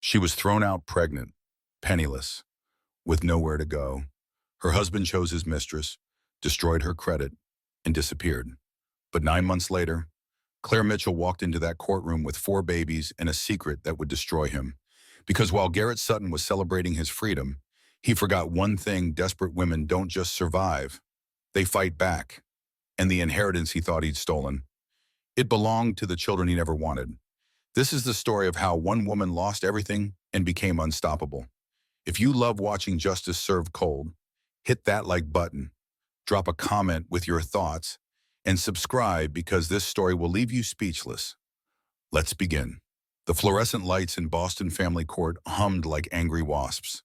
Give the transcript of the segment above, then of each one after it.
She was thrown out pregnant, penniless, with nowhere to go. Her husband chose his mistress, destroyed her credit, and disappeared. But 9 months later, Claire Mitchell walked into that courtroom with 4 babies and a secret that would destroy him. Because while Garrett Sutton was celebrating his freedom, he forgot one thing: desperate women don't just survive, they fight back. And the inheritance he thought he'd stolen, it belonged to the children he never wanted. This is the story of how one woman lost everything and became unstoppable. If you love watching justice served cold, hit that like button, drop a comment with your thoughts, and subscribe because this story will leave you speechless. Let's begin. The fluorescent lights in Boston family court hummed like angry wasps.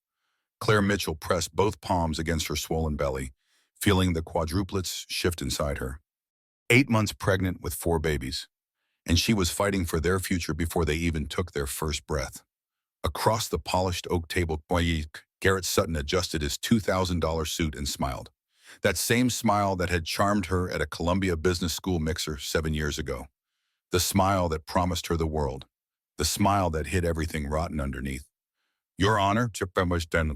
Claire Mitchell pressed both palms against her swollen belly, feeling the quadruplets shift inside her. 8 months pregnant with 4 babies, and she was fighting for their future before they even took their first breath. Across the polished oak table, Garrett Sutton adjusted his $2,000 suit and smiled. That same smile that had charmed her at a Columbia Business School mixer 7 years ago. The smile that promised her the world. The smile that hid everything rotten underneath. Your Honor,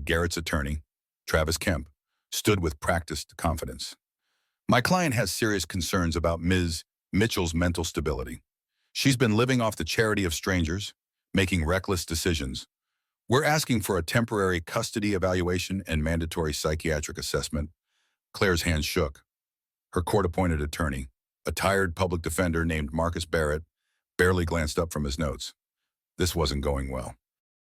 Garrett's attorney, Travis Kemp, stood with practiced confidence. My client has serious concerns about Ms. Mitchell's mental stability. She's been living off the charity of strangers, making reckless decisions. We're asking for a temporary custody evaluation and mandatory psychiatric assessment. Claire's hands shook. Her court-appointed attorney, a tired public defender named Marcus Barrett, barely glanced up from his notes. This wasn't going well.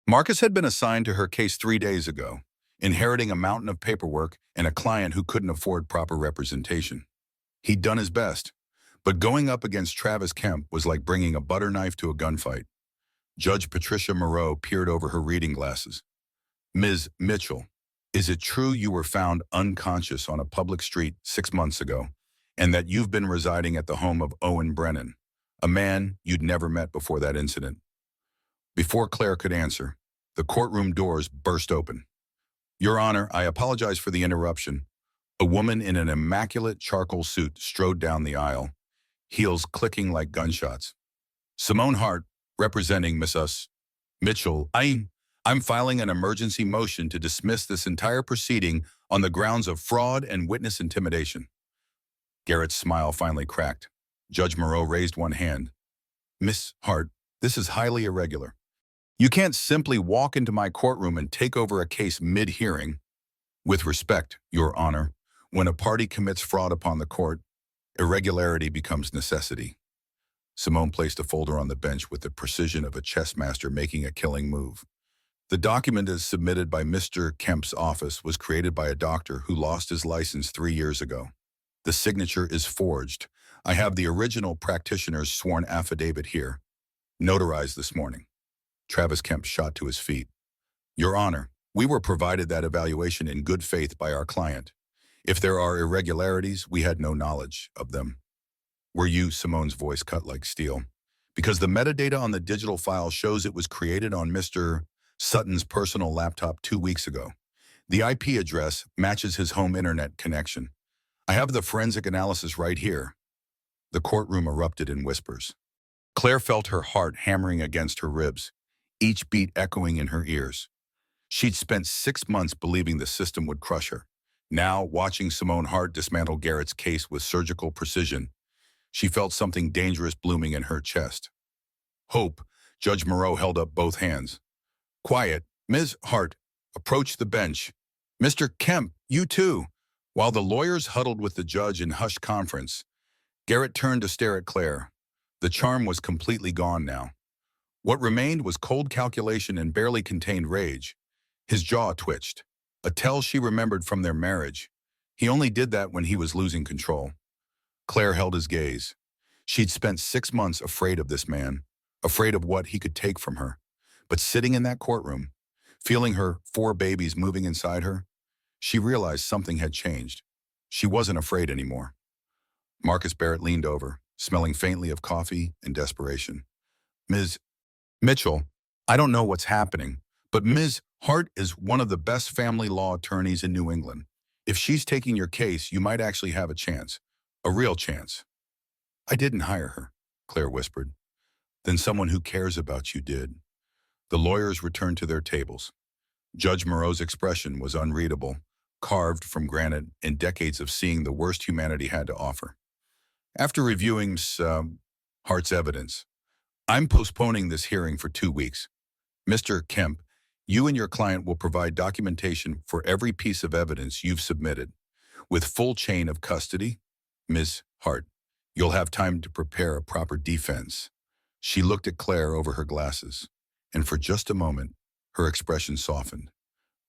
Marcus had been assigned to her case 3 days ago, inheriting a mountain of paperwork and a client who couldn't afford proper representation. He'd done his best, but going up against Travis Kemp was like bringing a butter knife to a gunfight. Judge Patricia Moreau peered over her reading glasses. Ms. Mitchell, is it true you were found unconscious on a public street 6 months ago, and that you've been residing at the home of Owen Brennan, a man you'd never met before that incident? Before Claire could answer, the courtroom doors burst open. Your Honor, I apologize for the interruption. A woman in an immaculate charcoal suit strode down the aisle, heels clicking like gunshots. Simone Hart, representing Mrs. Mitchell, I'm filing an emergency motion to dismiss this entire proceeding on the grounds of fraud and witness intimidation. Garrett's smile finally cracked. Judge Moreau raised one hand. Miss Hart, this is highly irregular. You can't simply walk into my courtroom and take over a case mid-hearing. With respect, Your Honor, when a party commits fraud upon the court, irregularity becomes necessity. Simone placed a folder on the bench with the precision of a chess master making a killing move. The document as submitted by Mr. Kemp's office was created by a doctor who lost his license 3 years ago. The signature is forged. I have the original practitioner's sworn affidavit here, notarized this morning. Travis Kemp shot to his feet. Your Honor, we were provided that evaluation in good faith by our client. If there are irregularities, we had no knowledge of them. Were you? Simone's voice cut like steel. Because the metadata on the digital file shows it was created on Mr. Sutton's personal laptop 2 weeks ago. The IP address matches his home internet connection. I have the forensic analysis right here. The courtroom erupted in whispers. Claire felt her heart hammering against her ribs, each beat echoing in her ears. She'd spent 6 months believing the system would crush her. Now, watching Simone Hart dismantle Garrett's case with surgical precision, she felt something dangerous blooming in her chest. Hope. Judge Moreau held up both hands. Quiet. Ms. Hart, approach the bench. Mr. Kemp, you too. While the lawyers huddled with the judge in hushed conference, Garrett turned to stare at Claire. The charm was completely gone now. What remained was cold calculation and barely contained rage. His jaw twitched, a tell she remembered from their marriage. He only did that when he was losing control. Claire held his gaze. She'd spent 6 months afraid of this man, afraid of what he could take from her. But sitting in that courtroom, feeling her 4 babies moving inside her, she realized something had changed. She wasn't afraid anymore. Marcus Barrett leaned over, smelling faintly of coffee and desperation. Ms. Mitchell, I don't know what's happening, but Ms. Hart is one of the best family law attorneys in New England. If she's taking your case, you might actually have a chance. A real chance. I didn't hire her, Claire whispered. Then someone who cares about you did. The lawyers returned to their tables. Judge Moreau's expression was unreadable, carved from granite in decades of seeing the worst humanity had to offer. After reviewing Hart's evidence, I'm postponing this hearing for 2 weeks. Mr. Kemp, you and your client will provide documentation for every piece of evidence you've submitted, with full chain of custody. Ms. Hart, you'll have time to prepare a proper defense. She looked at Claire over her glasses, and for just a moment, her expression softened.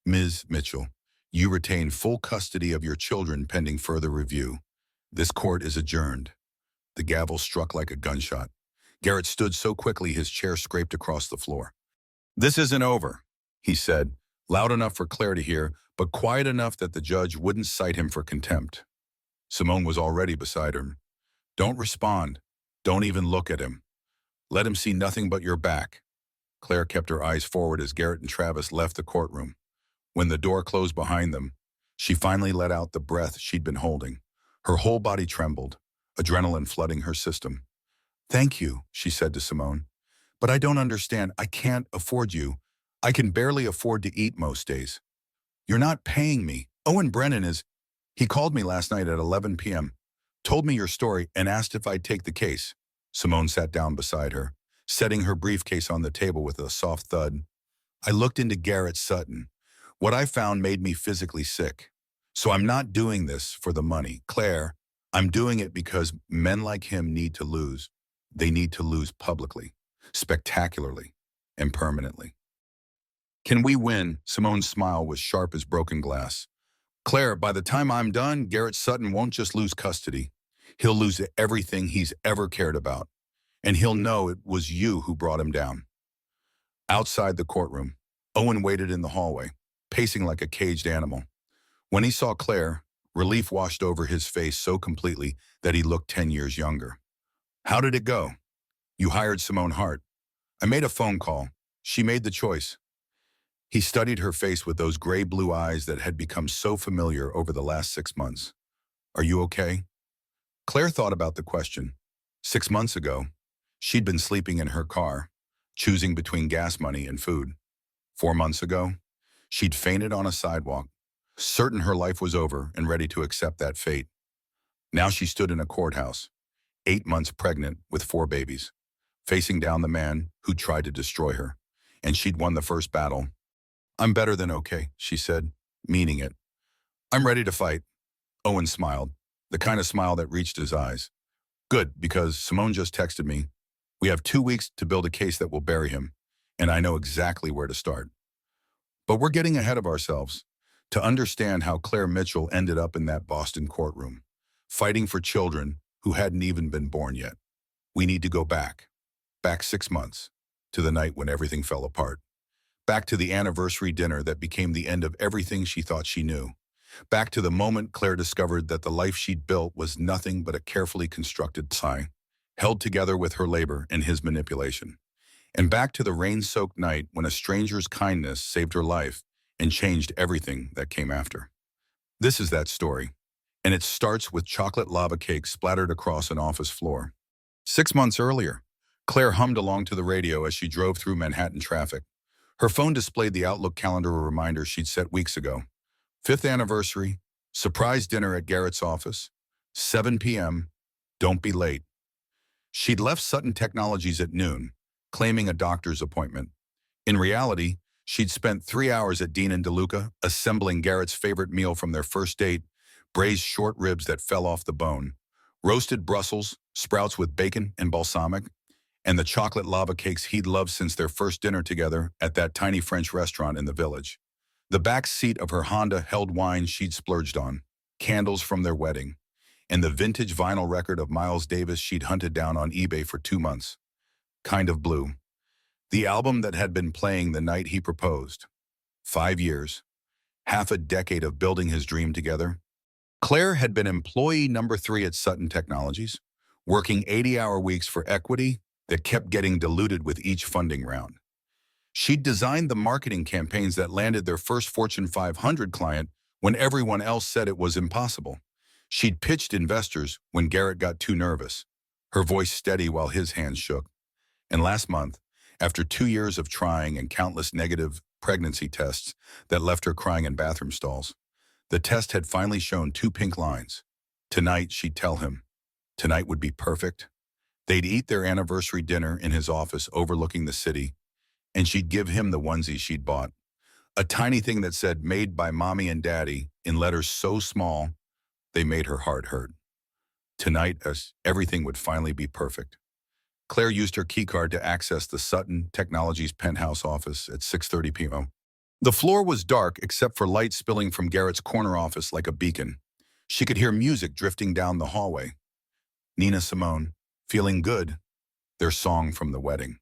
Ms. Mitchell, you retain full custody of your children pending further review. This court is adjourned. The gavel struck like a gunshot. Garrett stood so quickly his chair scraped across the floor. This isn't over, he said, loud enough for Claire to hear, but quiet enough that the judge wouldn't cite him for contempt. Simone was already beside him. Don't respond. Don't even look at him. Let him see nothing but your back. Claire kept her eyes forward as Garrett and Travis left the courtroom. When the door closed behind them, she finally let out the breath she'd been holding. Her whole body trembled, adrenaline flooding her system. Thank you, she said to Simone. But I don't understand. I can't afford you. I can barely afford to eat most days. You're not paying me. Owen Brennan is. He called me last night at 11 p.m., told me your story, and asked if I'd take the case. Simone sat down beside her, setting her briefcase on the table with a soft thud. I looked into Garrett Sutton. What I found made me physically sick. So I'm not doing this for the money. Claire, I'm doing it because men like him need to lose. They need to lose publicly, spectacularly, and permanently. Can we win? Simone's smile was sharp as broken glass. Claire, by the time I'm done, Garrett Sutton won't just lose custody. He'll lose everything he's ever cared about. And he'll know it was you who brought him down. Outside the courtroom, Owen waited in the hallway, pacing like a caged animal. When he saw Claire, relief washed over his face so completely that he looked 10 years younger. How did it go? You hired Simone Hart. I made a phone call. She made the choice. He studied her face with those gray-blue eyes that had become so familiar over the last 6 months. Are you okay? Claire thought about the question. 6 months ago, she'd been sleeping in her car, choosing between gas money and food. 4 months ago, she'd fainted on a sidewalk, certain her life was over and ready to accept that fate. Now she stood in a courthouse, 8 months pregnant with 4 babies, facing down the man who tried to destroy her, and she'd won the first battle. I'm better than okay, she said, meaning it. I'm ready to fight. Owen smiled, the kind of smile that reached his eyes. Good, because Simone just texted me. We have 2 weeks to build a case that will bury him, and I know exactly where to start. But we're getting ahead of ourselves. To understand how Claire Mitchell ended up in that Boston courtroom, fighting for children who hadn't even been born yet, we need to go back 6 months, to the night when everything fell apart. Back to the anniversary dinner that became the end of everything she thought she knew. Back to the moment Claire discovered that the life she'd built was nothing but a carefully constructed lie, held together with her labor and his manipulation. And back to the rain-soaked night when a stranger's kindness saved her life and changed everything that came after. This is that story, and it starts with chocolate lava cakes splattered across an office floor. 6 months earlier, Claire hummed along to the radio as she drove through Manhattan traffic. Her phone displayed the Outlook calendar reminder she'd set weeks ago. 5th anniversary, surprise dinner at Garrett's office, 7 p.m., don't be late. She'd left Sutton Technologies at noon, claiming a doctor's appointment. In reality, she'd spent 3 hours at Dean and DeLuca, assembling Garrett's favorite meal from their first date, braised short ribs that fell off the bone, roasted Brussels, sprouts with bacon and balsamic, and the chocolate lava cakes he'd loved since their first dinner together at that tiny French restaurant in the village. The back seat of her Honda held wine she'd splurged on, candles from their wedding, and the vintage vinyl record of Miles Davis she'd hunted down on eBay for 2 months. Kind of Blue, the album that had been playing the night he proposed. 5 years, half a decade of building his dream together. Claire had been employee number 3 at Sutton Technologies, working 80-hour weeks for equity that kept getting diluted with each funding round. She'd designed the marketing campaigns that landed their first Fortune 500 client when everyone else said it was impossible. She'd pitched investors when Garrett got too nervous, her voice steady while his hands shook. And last month, After 2 years of trying and countless negative pregnancy tests that left her crying in bathroom stalls, the test had finally shown two pink lines. Tonight, she'd tell him. Tonight would be perfect. They'd eat their anniversary dinner in his office overlooking the city, and she'd give him the onesie she'd bought. A tiny thing that said, "Made by Mommy and Daddy," in letters so small, they made her heart hurt. Tonight, as everything would finally be perfect. Claire used her keycard to access the Sutton Technologies penthouse office at 6:30 p.m. The floor was dark except for light spilling from Garrett's corner office like a beacon. She could hear music drifting down the hallway. Nina Simone, "Feeling Good," their song from the wedding.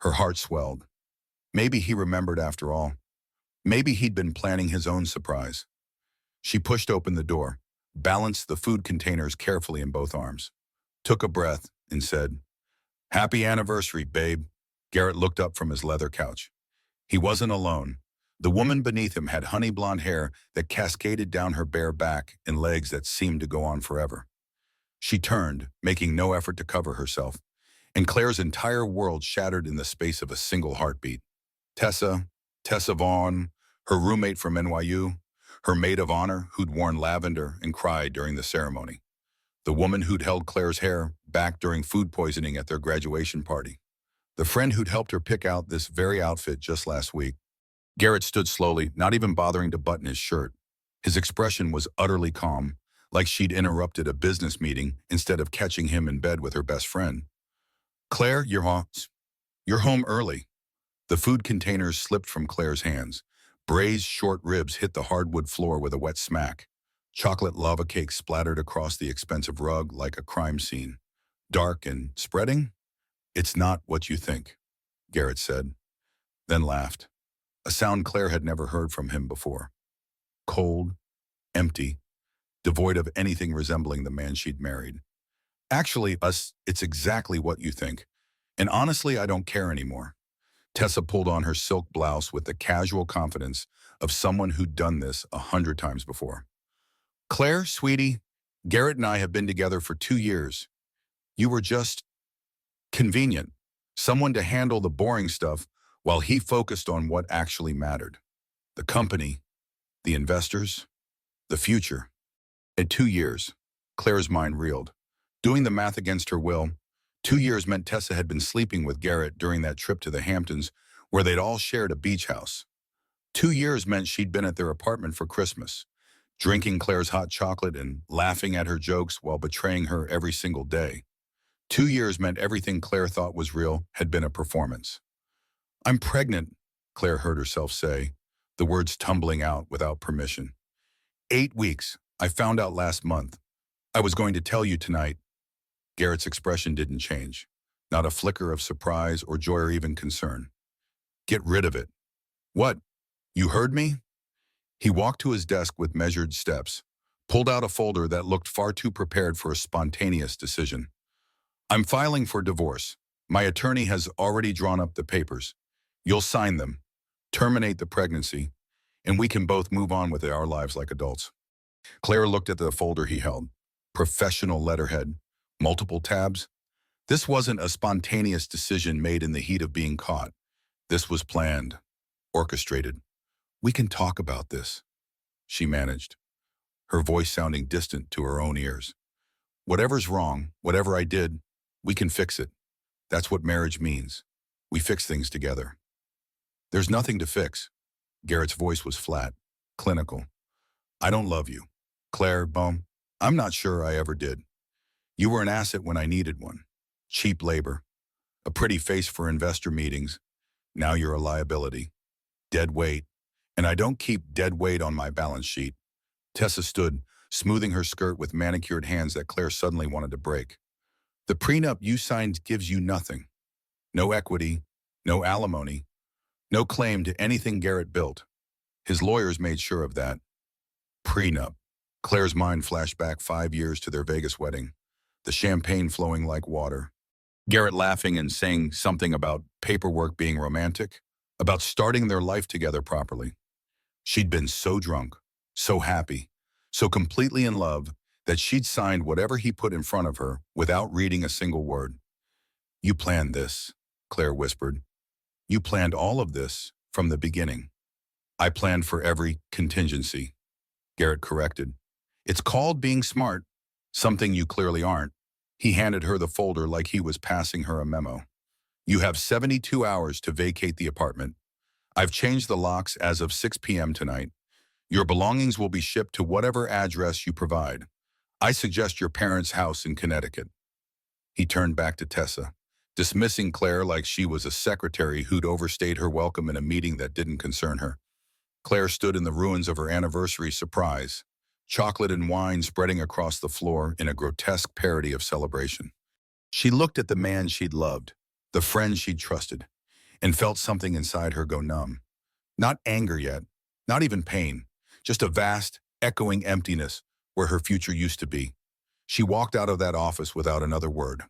Her heart swelled. Maybe he remembered after all. Maybe he'd been planning his own surprise. She pushed open the door, balanced the food containers carefully in both arms, took a breath, and said, "Happy anniversary, babe." Garrett looked up from his leather couch. He wasn't alone. The woman beneath him had honey blonde hair that cascaded down her bare back and legs that seemed to go on forever. She turned, making no effort to cover herself, and Claire's entire world shattered in the space of a single heartbeat. Tessa Vaughn, her roommate from NYU, her maid of honor who'd worn lavender and cried during the ceremony. The woman who'd held Claire's hair back during food poisoning at their graduation party. The friend who'd helped her pick out this very outfit just last week. Garrett stood slowly, not even bothering to button his shirt. His expression was utterly calm, like she'd interrupted a business meeting instead of catching him in bed with her best friend. "Claire, you're home early." The food containers slipped from Claire's hands. Braised short ribs hit the hardwood floor with a wet smack. Chocolate lava cakes splattered across the expensive rug like a crime scene. "Dark and spreading?" "It's not what you think," Garrett said, then laughed. A sound Claire had never heard from him before. Cold, empty, devoid of anything resembling the man she'd married. "Actually, it's exactly what you think. And honestly, I don't care anymore." Tessa pulled on her silk blouse with the casual confidence of someone who'd done this 100 times before. "Claire, sweetie, Garrett and I have been together for 2 years. You were just convenient, someone to handle the boring stuff while he focused on what actually mattered. The company, the investors, the future." At 2 years, Claire's mind reeled. Doing the math against her will, 2 years meant Tessa had been sleeping with Garrett during that trip to the Hamptons where they'd all shared a beach house. 2 years meant she'd been at their apartment for Christmas, drinking Claire's hot chocolate and laughing at her jokes while betraying her every single day. 2 years meant everything Claire thought was real had been a performance. "I'm pregnant," Claire heard herself say, the words tumbling out without permission. 8 weeks. I found out last month. I was going to tell you tonight." Garrett's expression didn't change. Not a flicker of surprise or joy or even concern. "Get rid of it." "What? You heard me?" He walked to his desk with measured steps, pulled out a folder that looked far too prepared for a spontaneous decision. "I'm filing for divorce. My attorney has already drawn up the papers. You'll sign them, terminate the pregnancy, and we can both move on with our lives like adults." Claire looked at the folder he held. Professional letterhead, multiple tabs. This wasn't a spontaneous decision made in the heat of being caught. This was planned, orchestrated. "We can talk about this," she managed, her voice sounding distant to her own ears. "Whatever's wrong, whatever I did, we can fix it. That's what marriage means. We fix things together." "There's nothing to fix." Garrett's voice was flat, clinical. "I don't love you, Claire Bohm. I'm not sure I ever did. You were an asset when I needed one. Cheap labor. A pretty face for investor meetings. Now you're a liability. Dead weight. And I don't keep dead weight on my balance sheet." Tessa stood, smoothing her skirt with manicured hands that Claire suddenly wanted to break. "The prenup you signed gives you nothing. No equity, no alimony, no claim to anything Garrett built. His lawyers made sure of that." Prenup. Claire's mind flashed back 5 years to their Vegas wedding, the champagne flowing like water. Garrett laughing and saying something about paperwork being romantic, about starting their life together properly. She'd been so drunk, so happy, so completely in love that she'd signed whatever he put in front of her without reading a single word. "You planned this," Claire whispered. You planned all of this from the beginning. I planned for every contingency, Garrett corrected. It's called being smart, something you clearly aren't. He handed her the folder like he was passing her a memo. You have 72 hours to vacate the apartment. I've changed the locks as of 6 p.m. tonight. Your belongings will be shipped to whatever address you provide. I suggest your parents' house in Connecticut. He turned back to Tessa, dismissing Claire like she was a secretary who'd overstayed her welcome in a meeting that didn't concern her. Claire stood in the ruins of her anniversary surprise, chocolate and wine spreading across the floor in a grotesque parody of celebration. She looked at the man she'd loved, the friend she'd trusted, and felt something inside her go numb. Not anger yet, not even pain, just a vast, echoing emptiness where her future used to be. She walked out of that office without another word,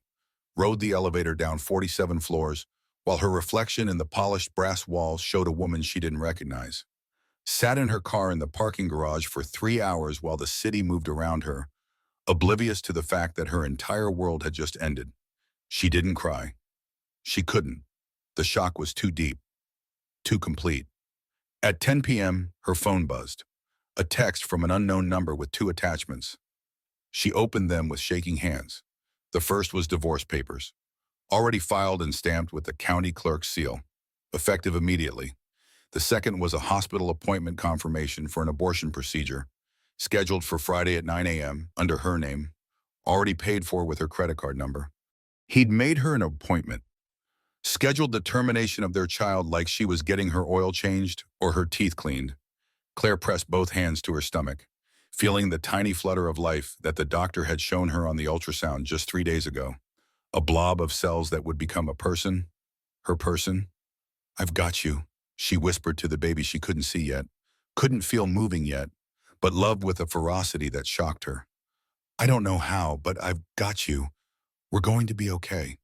rode the elevator down 47 floors, while her reflection in the polished brass walls showed a woman she didn't recognize. Sat in her car in the parking garage for 3 hours while the city moved around her, oblivious to the fact that her entire world had just ended. She didn't cry. She couldn't. The shock was too deep, too complete. At 10 p.m., her phone buzzed. A text from an unknown number with 2 attachments. She opened them with shaking hands. The first was divorce papers, already filed and stamped with the county clerk's seal, effective immediately. The second was a hospital appointment confirmation for an abortion procedure, scheduled for Friday at 9 a.m. under her name, already paid for with her credit card number. He'd made her an appointment, scheduled the termination of their child like she was getting her oil changed or her teeth cleaned. Claire pressed both hands to her stomach, feeling the tiny flutter of life that the doctor had shown her on the ultrasound just 3 days ago. A blob of cells that would become a person, her person. I've got you, she whispered to the baby she couldn't see yet, couldn't feel moving yet, but loved with a ferocity that shocked her. I don't know how, but I've got you. We're going to be okay.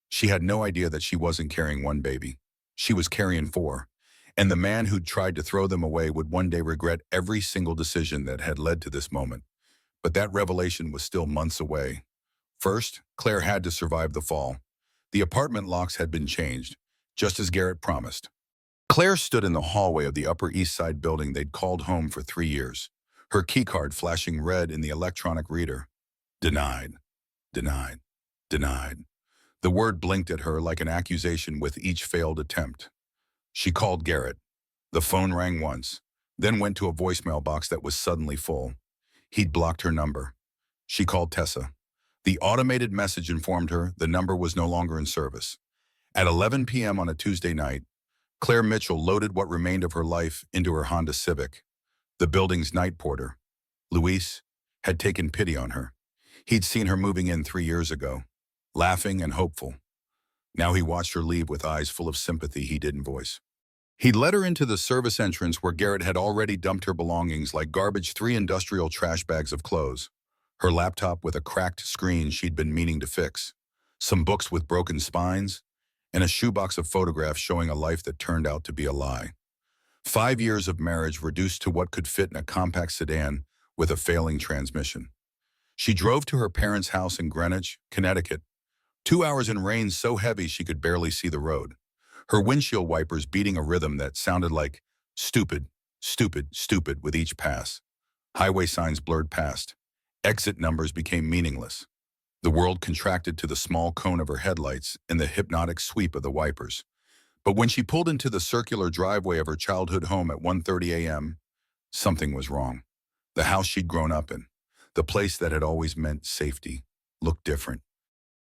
She had no idea that she wasn't carrying one baby. She was carrying 4. And the man who'd tried to throw them away would one day regret every single decision that had led to this moment. But that revelation was still months away. First, Claire had to survive the fall. The apartment locks had been changed, just as Garrett promised. Claire stood in the hallway of the Upper East Side building they'd called home for 3 years, her keycard flashing red in the electronic reader. Denied, denied, denied. The word blinked at her like an accusation with each failed attempt. She called Garrett. The phone rang once, then went to a voicemail box that was suddenly full. He'd blocked her number. She called Tessa. The automated message informed her the number was no longer in service. At 11 p.m. on a Tuesday night, Claire Mitchell loaded what remained of her life into her Honda Civic. The building's night porter, Luis, had taken pity on her. He'd seen her moving in 3 years ago, laughing and hopeful. Now he watched her leave with eyes full of sympathy he didn't voice. He'd led her into the service entrance where Garrett had already dumped her belongings like garbage 3 industrial trash bags of clothes. Her laptop with a cracked screen she'd been meaning to fix, some books with broken spines, and a shoebox of photographs showing a life that turned out to be a lie. 5 years of marriage reduced to what could fit in a compact sedan with a failing transmission. She drove to her parents' house in Greenwich, Connecticut, 2 hours in rain so heavy she could barely see the road, her windshield wipers beating a rhythm that sounded like stupid, stupid, stupid with each pass. Highway signs blurred past. Exit numbers became meaningless. The world contracted to the small cone of her headlights and the hypnotic sweep of the wipers. But when she pulled into the circular driveway of her childhood home at 1:30 a.m., something was wrong. The house she'd grown up in, the place that had always meant safety, looked different.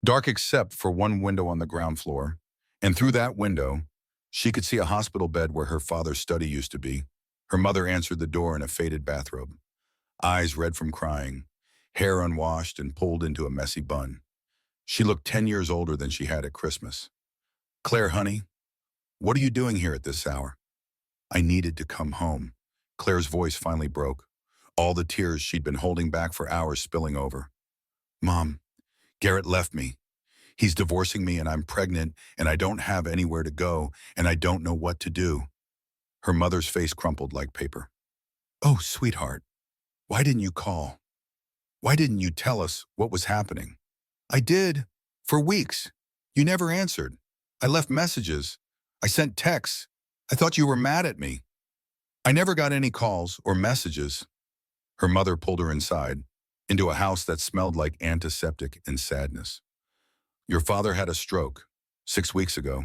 Dark except for one window on the ground floor, and through that window, she could see a hospital bed where her father's study used to be. Her mother answered the door in a faded bathrobe, eyes red from crying, hair unwashed and pulled into a messy bun. She looked 10 years older than she had at Christmas. Claire, honey, what are you doing here at this hour? I needed to come home. Claire's voice finally broke, all the tears she'd been holding back for hours spilling over. Mom, Garrett left me. He's divorcing me and I'm pregnant and I don't have anywhere to go and I don't know what to do. Her mother's face crumpled like paper. Oh, sweetheart, why didn't you call? Why didn't you tell us what was happening? I did. For weeks. You never answered. I left messages. I sent texts. I thought you were mad at me. I never got any calls or messages. Her mother pulled her inside, into a house that smelled like antiseptic and sadness. Your father had a stroke 6 weeks ago.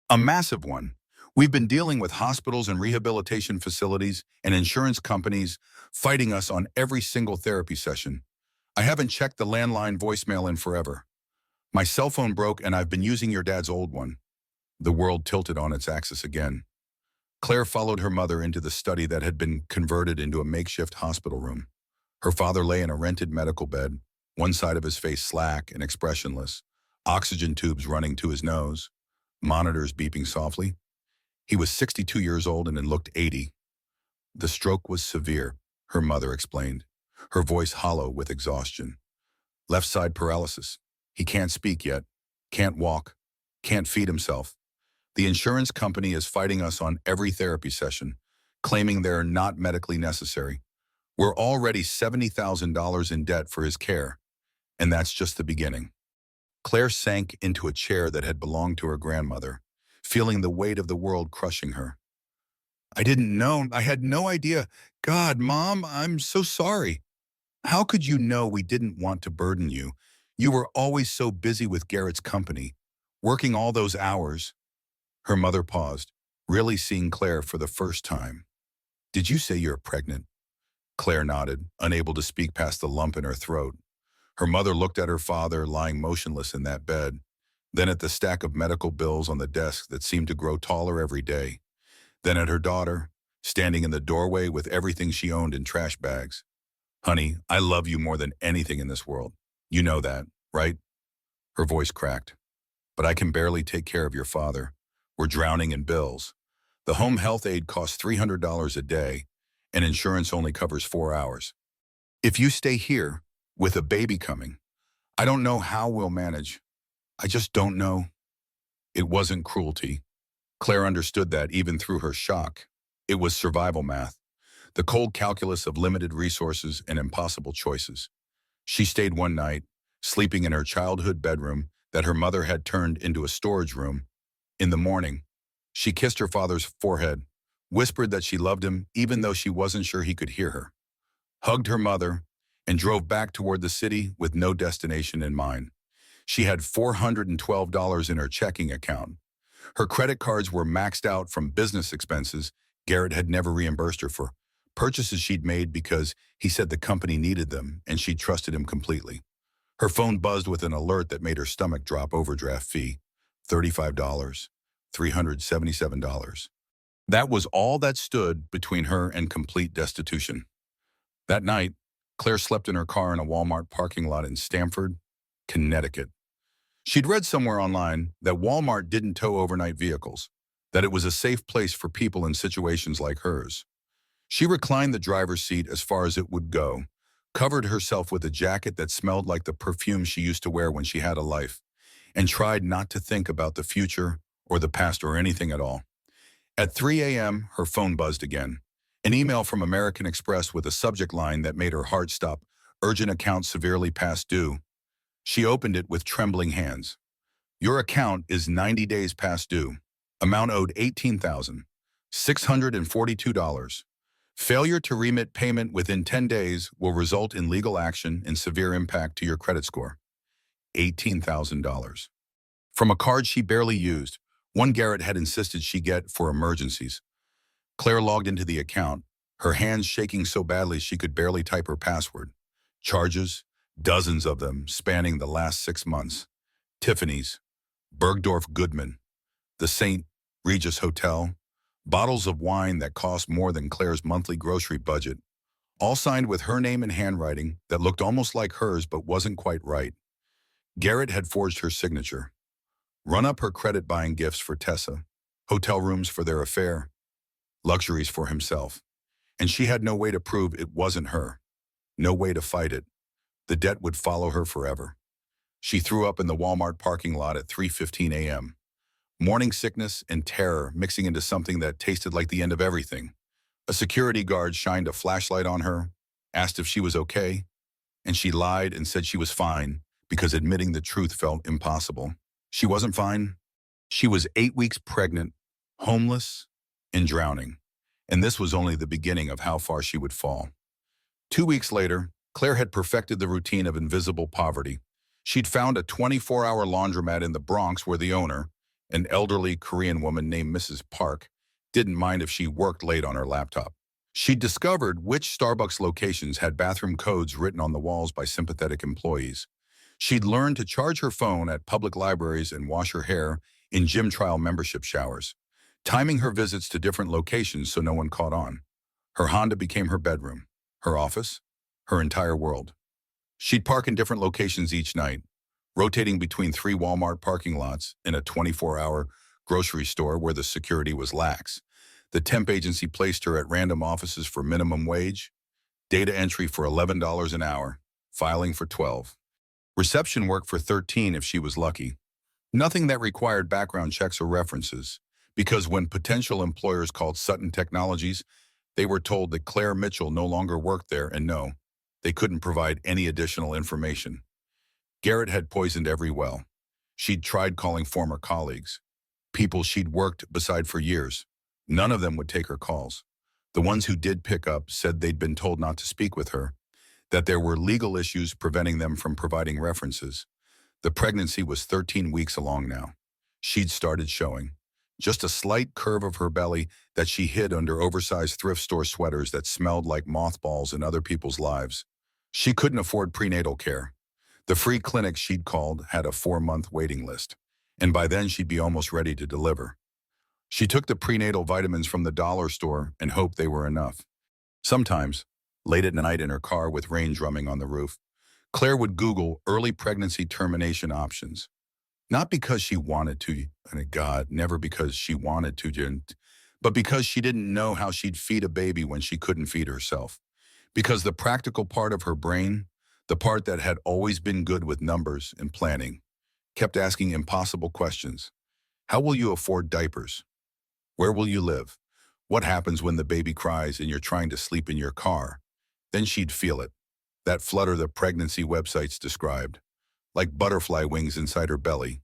A massive one. We've been dealing with hospitals and rehabilitation facilities and insurance companies fighting us on every single therapy session. I haven't checked the landline voicemail in forever. My cell phone broke and I've been using your dad's old one. The world tilted on its axis again. Claire followed her mother into the study that had been converted into a makeshift hospital room. Her father lay in a rented medical bed, one side of his face slack and expressionless, oxygen tubes running to his nose, monitors beeping softly. He was 62 years old and looked 80. The stroke was severe, her mother explained, her voice hollow with exhaustion. Left side paralysis. He can't speak yet, can't walk, can't feed himself. The insurance company is fighting us on every therapy session, claiming they're not medically necessary. We're already $70,000 in debt for his care, and that's just the beginning. Claire sank into a chair that had belonged to her grandmother, feeling the weight of the world crushing her. I didn't know. I had no idea. God, Mom, I'm so sorry. How could you know we didn't want to burden you? You were always so busy with Garrett's company, working all those hours. Her mother paused, really seeing Claire for the first time. Did you say you're pregnant? Claire nodded, unable to speak past the lump in her throat. Her mother looked at her father lying motionless in that bed, then at the stack of medical bills on the desk that seemed to grow taller every day, then at her daughter, standing in the doorway with everything she owned in trash bags. Honey, I love you more than anything in this world. You know that, right? Her voice cracked. But I can barely take care of your father. We're drowning in bills. The home health aide costs $300 a day, and insurance only covers 4 hours. If you stay here, with a baby coming, I don't know how we'll manage. I just don't know. It wasn't cruelty. Claire understood that even through her shock. It was survival math, the cold calculus of limited resources and impossible choices. She stayed one night, sleeping in her childhood bedroom that her mother had turned into a storage room. In the morning, she kissed her father's forehead, whispered that she loved him even though she wasn't sure he could hear her, hugged her mother, and drove back toward the city with no destination in mind. She had $412 in her checking account. Her credit cards were maxed out from business expenses Garrett had never reimbursed her for, purchases she'd made because he said the company needed them and she trusted him completely. Her phone buzzed with an alert that made her stomach drop. Overdraft fee, $35, $377. That was all that stood between her and complete destitution. That night, Claire slept in her car in a Walmart parking lot in Stamford, Connecticut. She'd read somewhere online that Walmart didn't tow overnight vehicles, that it was a safe place for people in situations like hers. She reclined the driver's seat as far as it would go, covered herself with a jacket that smelled like the perfume she used to wear when she had a life, and tried not to think about the future or the past or anything at all. At 3 a.m., her phone buzzed again. An email from American Express with a subject line that made her heart stop. Urgent account severely past due. She opened it with trembling hands. Your account is 90 days past due. Amount owed $18,642. Failure to remit payment within 10 days will result in legal action and severe impact to your credit score. $18,000. From a card she barely used, one Garrett had insisted she get for emergencies. Claire logged into the account, her hands shaking so badly she could barely type her password. Charges, dozens of them spanning the last 6 months. Tiffany's, Bergdorf Goodman, the St. Regis Hotel, bottles of wine that cost more than Claire's monthly grocery budget, all signed with her name in handwriting that looked almost like hers but wasn't quite right. Garrett had forged her signature. Run up her credit buying gifts for Tessa, hotel rooms for their affair, luxuries for himself. And she had no way to prove it wasn't her, no way to fight it. The debt would follow her forever. She threw up in the Walmart parking lot at 3:15 a.m. Morning sickness and terror mixing into something that tasted like the end of everything. A security guard shined a flashlight on her, asked if she was okay, and she lied and said she was fine because admitting the truth felt impossible. She wasn't fine. She was 8 weeks pregnant homeless, and drowning. And this was only the beginning of how far she would fall. 2 weeks later, Claire had perfected the routine of invisible poverty. She'd found a 24-hour laundromat in the Bronx where the owner, an elderly Korean woman named Mrs. Park, didn't mind if she worked late on her laptop. She'd discovered which Starbucks locations had bathroom codes written on the walls by sympathetic employees. She'd learned to charge her phone at public libraries and wash her hair in gym trial membership showers, timing her visits to different locations so no one caught on. Her Honda became her bedroom, her office, her entire world. She'd park in different locations each night, rotating between 3 Walmart parking lots and a 24-hour grocery store where the security was lax. The temp agency placed her at random offices for minimum wage, data entry for $11 an hour, filing for 12. Reception work for 13 if she was lucky. Nothing that required background checks or references, because when potential employers called Sutton Technologies, they were told that Claire Mitchell no longer worked there and no, they couldn't provide any additional information. Garrett had poisoned every well. She'd tried calling former colleagues, people she'd worked beside for years. None of them would take her calls. The ones who did pick up said they'd been told not to speak with her, that there were legal issues preventing them from providing references. The pregnancy was 13 weeks along now. She'd started showing. Just a slight curve of her belly that she hid under oversized thrift store sweaters that smelled like mothballs in other people's lives. She couldn't afford prenatal care. The free clinic she'd called had a 4-month waiting list, and by then she'd be almost ready to deliver. She took the prenatal vitamins from the dollar store and hoped they were enough. Sometimes, late at night in her car with rain drumming on the roof, Claire would Google early pregnancy termination options. Not because she wanted to, and God, never because she wanted to, but because she didn't know how she'd feed a baby when she couldn't feed herself. Because the practical part of her brain, the part that had always been good with numbers and planning, kept asking impossible questions. How will you afford diapers? Where will you live? What happens when the baby cries and you're trying to sleep in your car? Then she'd feel it, that flutter the pregnancy websites described, like butterfly wings inside her belly.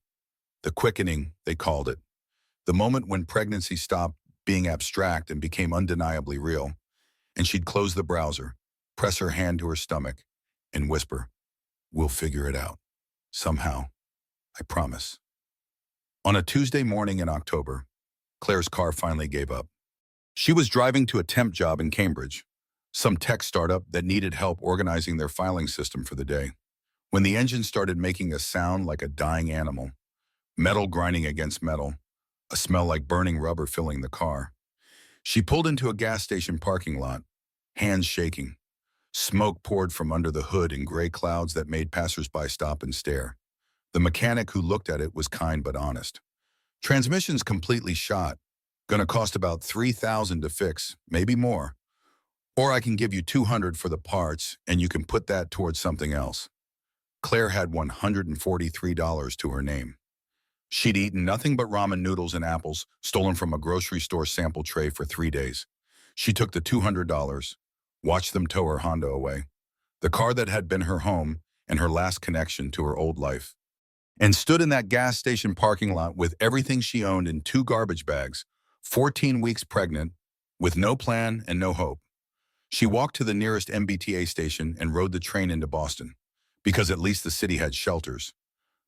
The quickening, they called it. The moment when pregnancy stopped being abstract and became undeniably real. And she'd close the browser, press her hand to her stomach, and whisper, "We'll figure it out. Somehow. I promise." On a Tuesday morning in October, Claire's car finally gave up. She was driving to a temp job in Cambridge, some tech startup that needed help organizing their filing system for the day, when the engine started making a sound like a dying animal, metal grinding against metal, a smell like burning rubber filling the car. She pulled into a gas station parking lot, hands shaking. Smoke poured from under the hood in gray clouds that made passersby stop and stare. The mechanic who looked at it was kind but honest. "Transmission's completely shot. Gonna cost about $3,000 to fix, maybe more. Or I can give you $200 for the parts, and you can put that towards something else." Claire had $143 to her name. She'd eaten nothing but ramen noodles and apples stolen from a grocery store sample tray for 3 days. She took the $200, watched them tow her Honda away, the car that had been her home and her last connection to her old life, and stood in that gas station parking lot with everything she owned in 2 garbage bags, 14 weeks pregnant, with no plan and no hope. She walked to the nearest MBTA station and rode the train into Boston, because at least the city had shelters.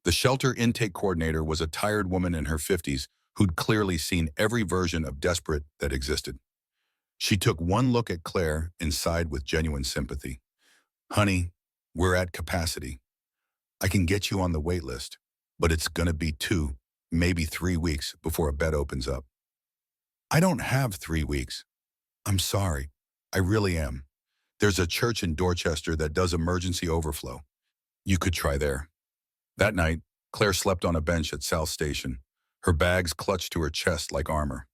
The shelter intake coordinator was a tired woman in her 50s who'd clearly seen every version of desperate that existed. She took one look at Claire and sighed with genuine sympathy. "Honey, we're at capacity. I can get you on the wait list, but it's gonna be 2, maybe 3 weeks before a bed opens up." "I don't have 3 weeks. I'm sorry. I really am. There's a church in Dorchester that does emergency overflow. You could try there." That night, Claire slept on a bench at South Station, her bags clutched to her chest like armor.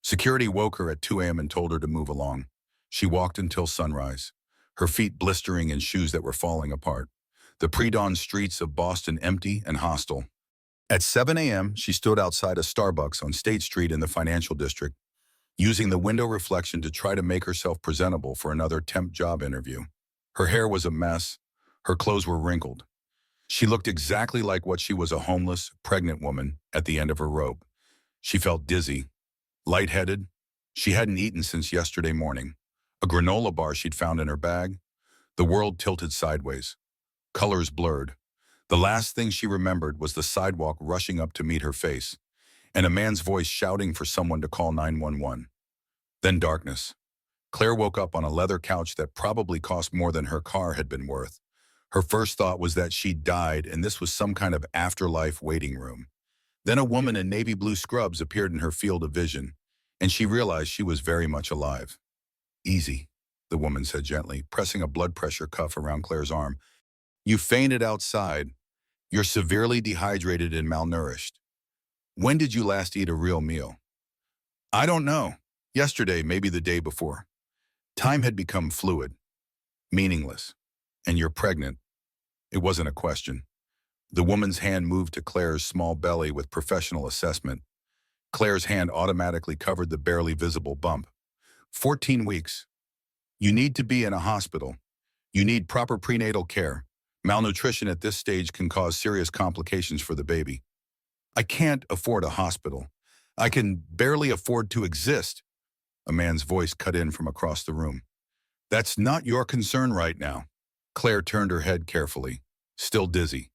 Security woke her at 2 a.m. and told her to move along. She walked until sunrise, her feet blistering in shoes that were falling apart. The pre-dawn streets of Boston empty and hostile. At 7 a.m., she stood outside a Starbucks on State Street in the financial district, using the window reflection to try to make herself presentable for another temp job interview. Her hair was a mess. Her clothes were wrinkled. She looked exactly like what she was, a homeless, pregnant woman at the end of her rope. She felt dizzy, Lightheaded, she hadn't eaten since yesterday morning. A granola bar she'd found in her bag. The world tilted sideways. Colors blurred. The last thing she remembered was the sidewalk rushing up to meet her face, and a man's voice shouting for someone to call 911. Then darkness. Claire woke up on a leather couch that probably cost more than her car had been worth. Her first thought was that she'd died and this was some kind of afterlife waiting room. Then a woman in navy blue scrubs appeared in her field of vision, and she realized she was very much alive. "Easy," the woman said gently, pressing a blood pressure cuff around Claire's arm. "You fainted outside. You're severely dehydrated and malnourished. When did you last eat a real meal?" "I don't know. Yesterday, maybe the day before." Time had become fluid, meaningless. "And you're pregnant." It wasn't a question. The woman's hand moved to Claire's small belly with professional assessment. Claire's hand automatically covered the barely visible bump. 14 weeks. You need to be in a hospital. You need proper prenatal care. Malnutrition at this stage can cause serious complications for the baby. "I can't afford a hospital. I can barely afford to exist." A man's voice cut in from across the room. "That's not your concern right now." Claire turned her head carefully, still dizzy.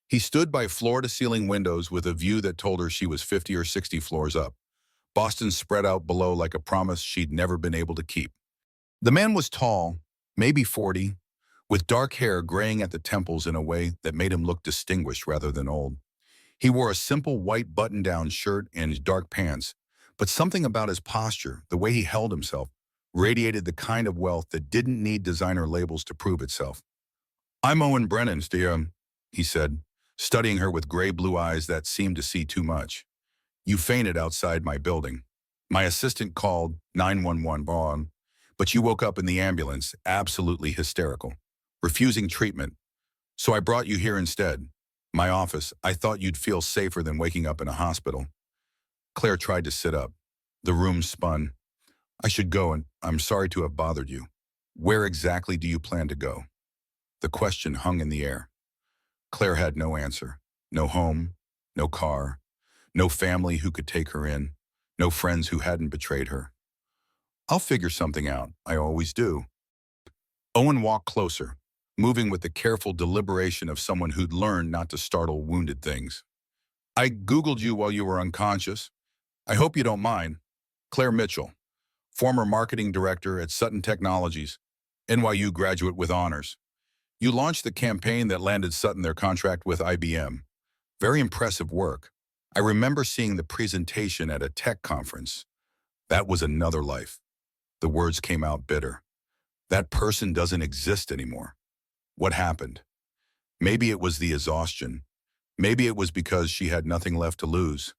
He stood by floor-to-ceiling windows with a view that told her she was 50 or 60 floors up. Boston spread out below like a promise she'd never been able to keep. The man was tall, maybe 40, with dark hair graying at the temples in a way that made him look distinguished rather than old. He wore a simple white button-down shirt and dark pants, but something about his posture, the way he held himself, radiated the kind of wealth that didn't need designer labels to prove itself. "I'm Owen Brennan, dear," he said, studying her with gray-blue eyes that seemed to see too much. "You fainted outside my building. My assistant called 911, but you woke up in the ambulance, absolutely hysterical, refusing treatment. So I brought you here instead. My office. I thought you'd feel safer than waking up in a hospital." Claire tried to sit up. The room spun. "I should go, and I'm sorry to have bothered you. Where exactly do you plan to go?" The question hung in the air. Claire had no answer. No home, no car, no family who could take her in, no friends who hadn't betrayed her. "I'll figure something out. I always do." Owen walked closer, moving with the careful deliberation of someone who'd learned not to startle wounded things. "I Googled you while you were unconscious. I hope you don't mind. Claire Mitchell, former marketing director at Sutton Technologies, NYU graduate with honors. You launched the campaign that landed Sutton their contract with IBM. Very impressive work. I remember seeing the presentation at a tech conference. That was another life." The words came out bitter. "That person doesn't exist anymore." What happened? Maybe it was the exhaustion. Maybe it was because she had nothing left to lose.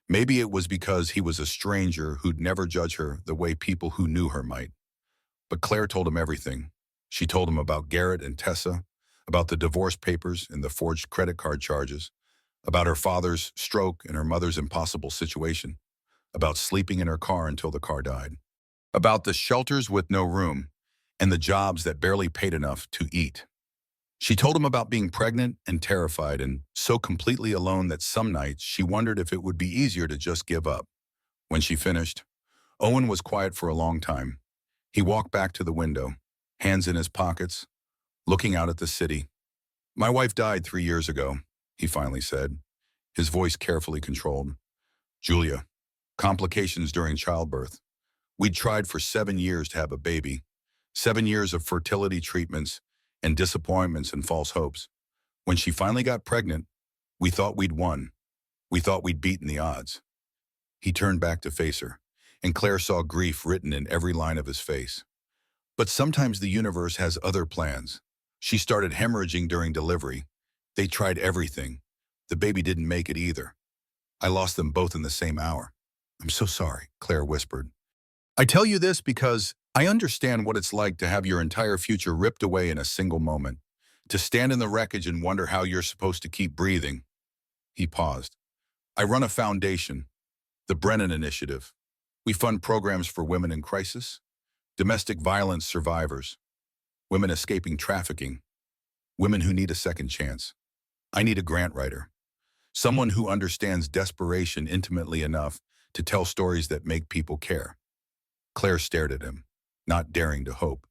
Maybe it was because he was a stranger who'd never judge her the way people who knew her might. But Claire told him everything. She told him about Garrett and Tessa, about the divorce papers and the forged credit card charges, about her father's stroke and her mother's impossible situation, about sleeping in her car until the car died, about the shelters with no room, and the jobs that barely paid enough to eat. She told him about being pregnant and terrified and so completely alone that some nights she wondered if it would be easier to just give up. When she finished, Owen was quiet for a long time. He walked back to the window, hands in his pockets, looking out at the city. "My wife died 3 years ago," he finally said, his voice carefully controlled. "Julia, complications during childbirth. We'd tried for 7 years to have a baby, 7 years of fertility treatments and disappointments and false hopes. When she finally got pregnant, we thought we'd won. We thought we'd beaten the odds." He turned back to face her, and Claire saw grief written in every line of his face. "But sometimes the universe has other plans." She started hemorrhaging during delivery. They tried everything. The baby didn't make it either. I lost them both in the same hour. "I'm so sorry," Claire whispered. "I tell you this because I understand what it's like to have your entire future ripped away in a single moment, to stand in the wreckage and wonder how you're supposed to keep breathing." He paused. "I run a foundation, the Brennan Initiative. We fund programs for women in crisis, domestic violence survivors, women escaping trafficking, women who need a second chance. I need a grant writer, someone who understands desperation intimately enough to tell stories that make people care. Claire stared at him, not daring to hope.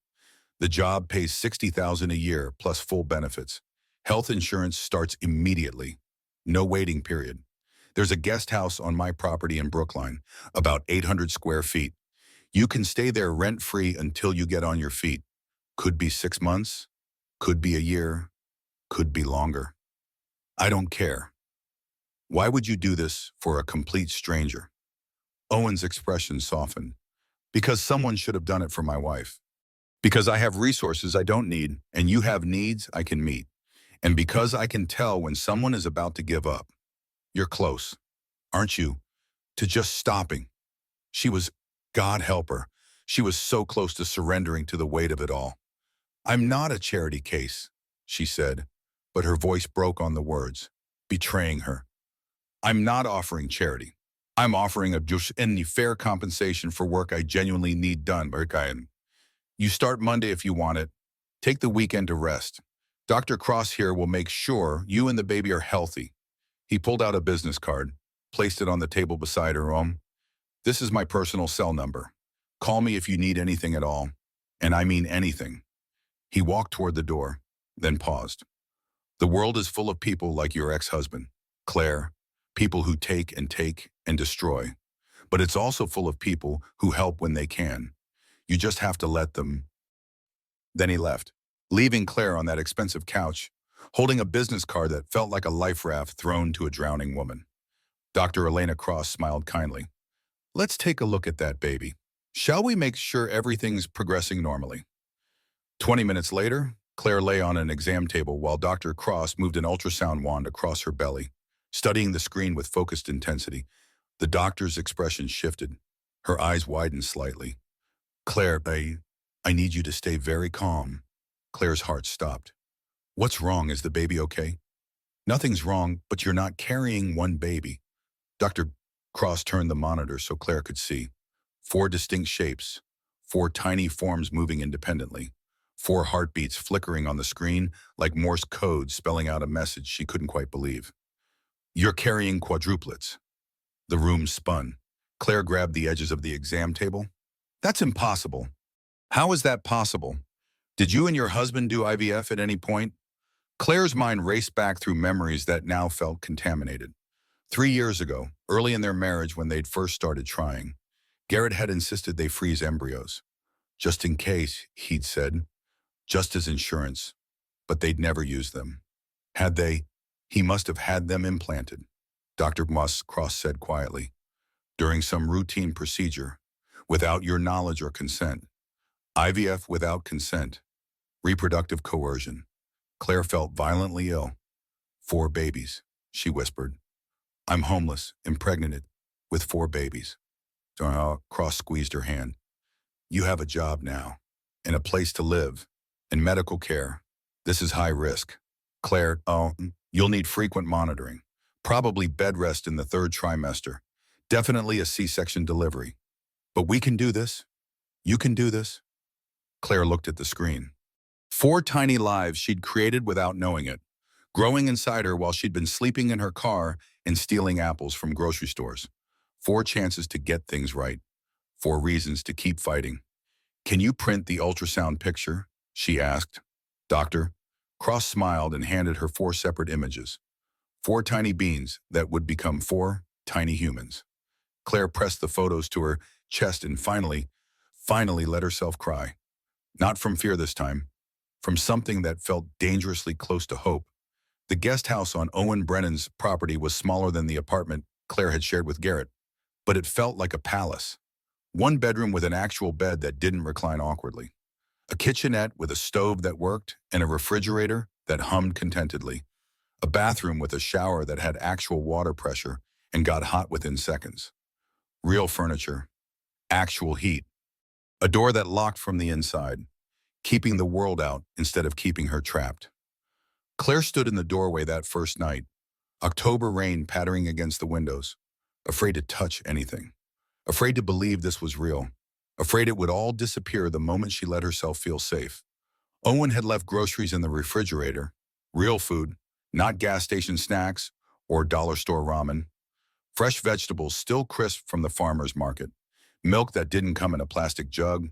The job pays $60,000 a year plus full benefits. Health insurance starts immediately. No waiting period. There's a guest house on my property in Brookline, about 800 square feet. You can stay there rent-free until you get on your feet. Could be 6 months, could be a year, could be longer. I don't care. Why would you do this for a complete stranger? Owen's expression softened. Because someone should have done it for my wife. Because I have resources I don't need, and you have needs I can meet. And because I can tell when someone is about to give up. You're close, aren't you, to just stopping. She was, God help her, she was so close to surrendering to the weight of it all. I'm not a charity case, she said, but her voice broke on the words, betraying her. I'm not offering charity. I'm offering a just any fair compensation for work I genuinely need done, Berkayan. You start Monday if you want it. Take the weekend to rest. Dr. Cross here will make sure you and the baby are healthy. He pulled out a business card, placed it on the table beside her own. This is my personal cell number. Call me if you need anything at all. And I mean anything. He walked toward the door, then paused. The world is full of people like your ex-husband, Claire, people who take and destroy. But it's also full of people who help when they can. You just have to let them. Then he left, leaving Claire on that expensive couch, holding a business card that felt like a life raft thrown to a drowning woman. Dr. Elena Cross smiled kindly. Let's take a look at that baby. Shall we make sure everything's progressing normally? 20 minutes later, Claire lay on an exam table while Dr. Cross moved an ultrasound wand across her belly, studying the screen with focused intensity. The doctor's expression shifted. Her eyes widened slightly. Claire, I need you to stay very calm. Claire's heart stopped. What's wrong? Is the baby okay? Nothing's wrong, but you're not carrying one baby. Dr. Cross turned the monitor so Claire could see. 4 distinct shapes, 4 tiny forms moving independently, 4 heartbeats flickering on the screen like Morse code spelling out a message she couldn't quite believe. You're carrying quadruplets. The room spun. Claire grabbed the edges of the exam table. That's impossible. How is that possible? Did you and your husband do IVF at any point? Claire's mind raced back through memories that now felt contaminated. 3 years ago, early in their marriage when they'd first started trying, Garrett had insisted they freeze embryos. Just in case, he'd said, just as insurance, but they'd never used them. Had they, he must have had them implanted, Dr. Cross said quietly, during some routine procedure, without your knowledge or consent. IVF without consent. Reproductive coercion. Claire felt violently ill. 4 babies, she whispered. I'm homeless, impregnated, with 4 babies. Cross squeezed her hand. You have a job now, and a place to live, and medical care. This is high risk. Claire, you'll need frequent monitoring. Probably bed rest in the 3rd trimester. Definitely a C-section delivery. But we can do this. You can do this. Claire looked at the screen. 4 tiny lives she'd created without knowing it, growing inside her while she'd been sleeping in her car and stealing apples from grocery stores. 4 chances to get things right. 4 reasons to keep fighting. Can you print the ultrasound picture? She asked. Doctor. Cross smiled and handed her 4 separate images. 4 tiny beings that would become 4 tiny humans. Claire pressed the photos to her chest and finally let herself cry. Not from fear this time, from something that felt dangerously close to hope. The guest house on Owen Brennan's property was smaller than the apartment Claire had shared with Garrett, but it felt like a palace. 1 bedroom with an actual bed that didn't recline awkwardly. A kitchenette with a stove that worked and a refrigerator that hummed contentedly. A bathroom with a shower that had actual water pressure and got hot within seconds. Real furniture. Actual heat. A door that locked from the inside, keeping the world out instead of keeping her trapped. Claire stood in the doorway that first night, October rain pattering against the windows, afraid to touch anything, afraid to believe this was real, afraid it would all disappear the moment she let herself feel safe. Owen had left groceries in the refrigerator, real food, not gas station snacks or dollar store ramen. Fresh vegetables still crisp from the farmer's market. Milk that didn't come in a plastic jug.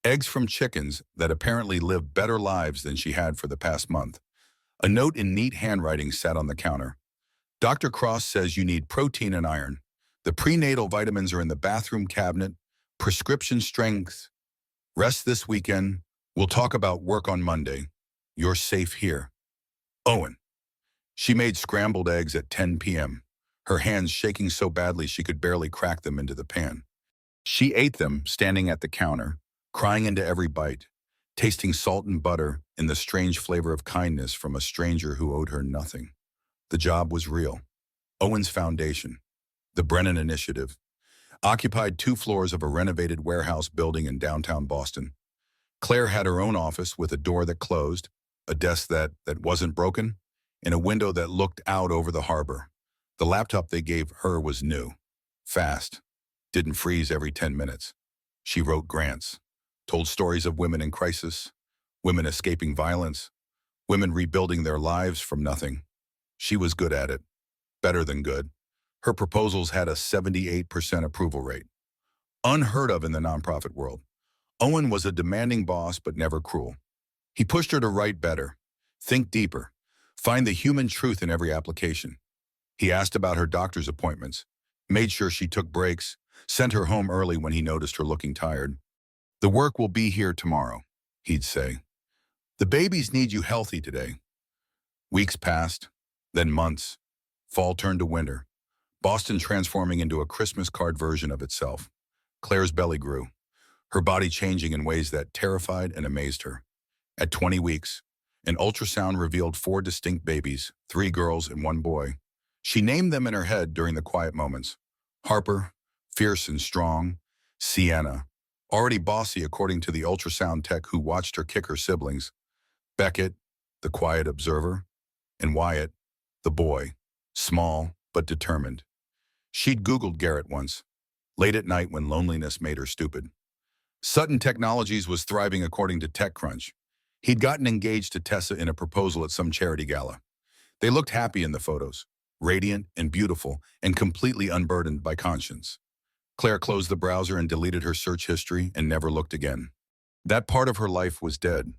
Eggs from chickens that apparently lived better lives than she had for the past month. A note in neat handwriting sat on the counter. Dr. Cross says you need protein and iron. The prenatal vitamins are in the bathroom cabinet. Prescription strength. Rest this weekend. We'll talk about work on Monday. You're safe here. Owen. She made scrambled eggs at 10 p.m., her hands shaking so badly she could barely crack them into the pan. She ate them, standing at the counter, crying into every bite, tasting salt and butter in the strange flavor of kindness from a stranger who owed her nothing. The job was real. Owen's foundation, the Brennan Initiative, occupied 2 floors of a renovated warehouse building in downtown Boston. Claire had her own office with a door that closed, a desk that wasn't broken, and a window that looked out over the harbor. The laptop they gave her was new, fast, didn't freeze every 10 minutes. She wrote grants, told stories of women in crisis, women escaping violence, women rebuilding their lives from nothing. She was good at it, better than good. Her proposals had a 78% approval rate, unheard of in the nonprofit world. Owen was a demanding boss, but never cruel. He pushed her to write better, think deeper, find the human truth in every application. He asked about her doctor's appointments, made sure she took breaks, sent her home early when he noticed her looking tired. The work will be here tomorrow, he'd say. The babies need you healthy today. Weeks passed, then months. Fall turned to winter, Boston transforming into a Christmas card version of itself. Claire's belly grew, her body changing in ways that terrified and amazed her. At 20 weeks, an ultrasound revealed 4 distinct babies, 3 girls and 1 boy. She named them in her head during the quiet moments. Harper, fierce and strong. Sienna, already bossy according to the ultrasound tech who watched her kick her siblings. Beckett, the quiet observer. And Wyatt, the boy, small but determined. She'd Googled Garrett once, late at night when loneliness made her stupid. Sutton Technologies was thriving according to TechCrunch. He'd gotten engaged to Tessa in a proposal at some charity gala. They looked happy in the photos, radiant and beautiful and completely unburdened by conscience. Claire closed the browser and deleted her search history and never looked again. That part of her life was dead.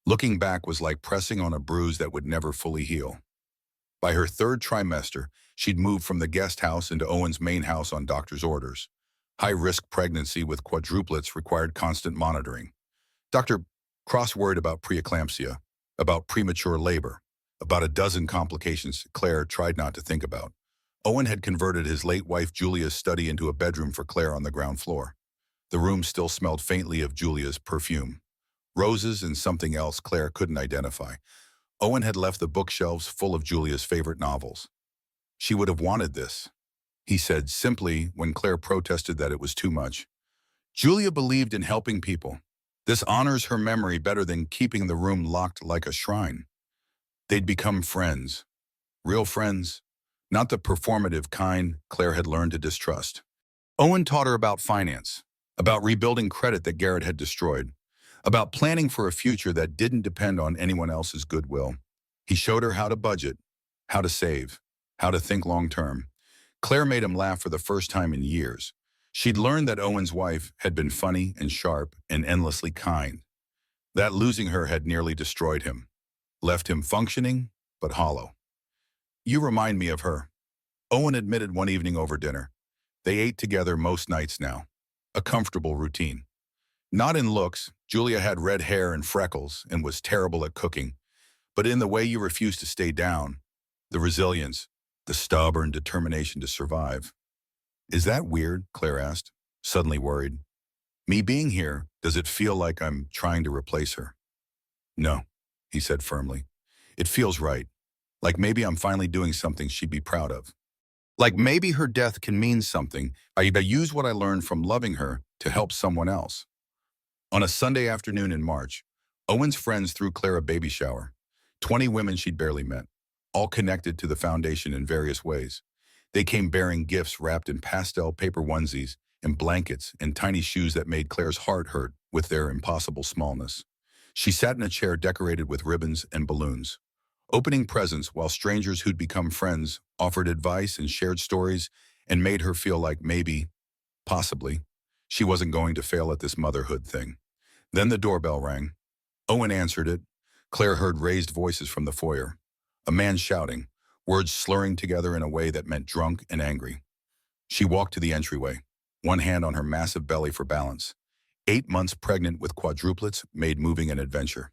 Looking back was like pressing on a bruise that would never fully heal. By her 3rd trimester, she'd moved from the guest house into Owen's main house on doctor's orders. High-risk pregnancy with quadruplets required constant monitoring. Dr. Cross worried about preeclampsia, about premature labor, about a dozen complications Claire tried not to think about. Owen had converted his late wife Julia's study into a bedroom for Claire on the ground floor. The room still smelled faintly of Julia's perfume. Roses and something else Claire couldn't identify. Owen had left the bookshelves full of Julia's favorite novels. She would have wanted this, he said simply when Claire protested that it was too much. Julia believed in helping people. This honors her memory better than keeping the room locked like a shrine. They'd become friends. Real friends, not the performative kind Claire had learned to distrust. Owen taught her about finance, about rebuilding credit that Garrett had destroyed, about planning for a future that didn't depend on anyone else's goodwill. He showed her how to budget, how to save, how to think long-term. Claire made him laugh for the first time in years. She'd learned that Owen's wife had been funny and sharp and endlessly kind. That losing her had nearly destroyed him, left him functioning but hollow. You remind me of her, Owen admitted one evening over dinner. They ate together most nights now, a comfortable routine. Not in looks, Julia had red hair and freckles and was terrible at cooking, but in the way you refused to stay down, the resilience, the stubborn determination to survive. Is that weird? Claire asked, suddenly worried. Me being here, does it feel like I'm trying to replace her? No, he said firmly. It feels right. Like maybe I'm finally doing something she'd be proud of. Like maybe her death can mean something. I use what I learned from loving her to help someone else. On a Sunday afternoon in March, Owen's friends threw Claire a baby shower. 20 women she'd barely met, all connected to the foundation in various ways. They came bearing gifts wrapped in pastel paper onesies and blankets and tiny shoes that made Claire's heart hurt with their impossible smallness. She sat in a chair decorated with ribbons and balloons, opening presents while strangers who'd become friends offered advice and shared stories and made her feel like maybe, possibly, she wasn't going to fail at this motherhood thing. Then the doorbell rang. Owen answered it. Claire heard raised voices from the foyer. A man shouting, words slurring together in a way that meant drunk and angry. She walked to the entryway, one hand on her massive belly for balance. 8 months pregnant with quadruplets made moving an adventure.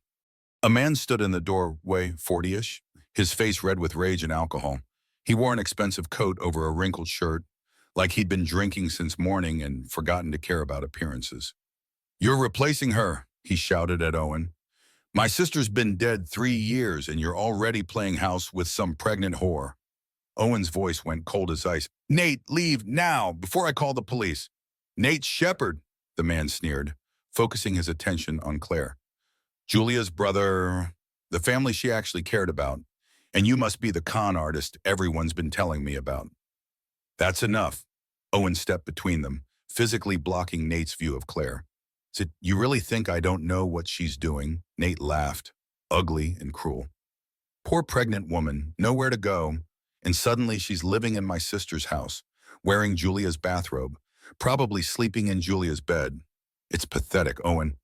A man stood in the doorway, 40-ish, his face red with rage and alcohol. He wore an expensive coat over a wrinkled shirt, like he'd been drinking since morning and forgotten to care about appearances. "You're replacing her," he shouted at Owen. "My sister's been dead 3 years and you're already playing house with some pregnant whore." Owen's voice went cold as ice. "Nate, leave now, before I call the police." "Nate Shepard," the man sneered, focusing his attention on Claire. "Julia's brother, the family she actually cared about, and you must be the con artist everyone's been telling me about." "That's enough." Owen stepped between them, physically blocking Nate's view of Claire. "You really think I don't know what she's doing?" Nate laughed, ugly and cruel. "Poor pregnant woman, nowhere to go, and suddenly she's living in my sister's house, wearing Julia's bathrobe, probably sleeping in Julia's bed. It's pathetic, Owen,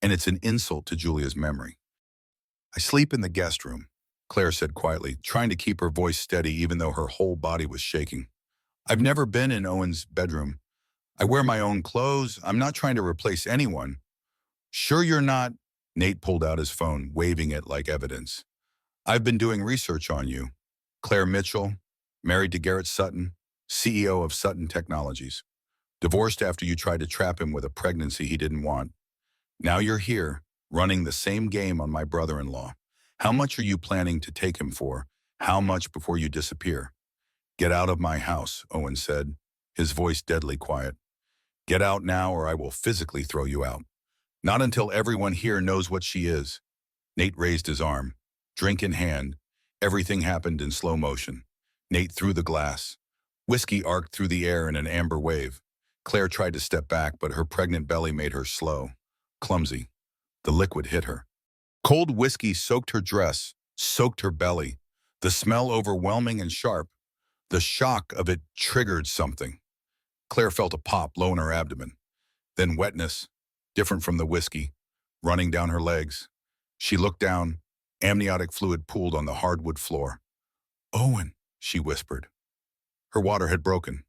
and it's an insult to Julia's memory." "I sleep in the guest room," Claire said quietly, trying to keep her voice steady even though her whole body was shaking. "I've never been in Owen's bedroom. I wear my own clothes. I'm not trying to replace anyone." "Sure you're not." Nate pulled out his phone, waving it like evidence. "I've been doing research on you. Claire Mitchell, married to Garrett Sutton, CEO of Sutton Technologies. Divorced after you tried to trap him with a pregnancy he didn't want. Now you're here, running the same game on my brother-in-law. How much are you planning to take him for? How much before you disappear?" "Get out of my house," Owen said, his voice deadly quiet. "Get out now or I will physically throw you out. Not until everyone here knows what she is." Nate raised his arm, drink in hand. Everything happened in slow motion. Nate threw the glass. Whiskey arced through the air in an amber wave. Claire tried to step back, but her pregnant belly made her slow, clumsy. The liquid hit her. Cold whiskey soaked her dress, soaked her belly. The smell overwhelming and sharp. The shock of it triggered something. Claire felt a pop low in her abdomen. Then wetness, different from the whiskey, running down her legs. She looked down. Amniotic fluid pooled on the hardwood floor. "Owen," she whispered. Her water had broken.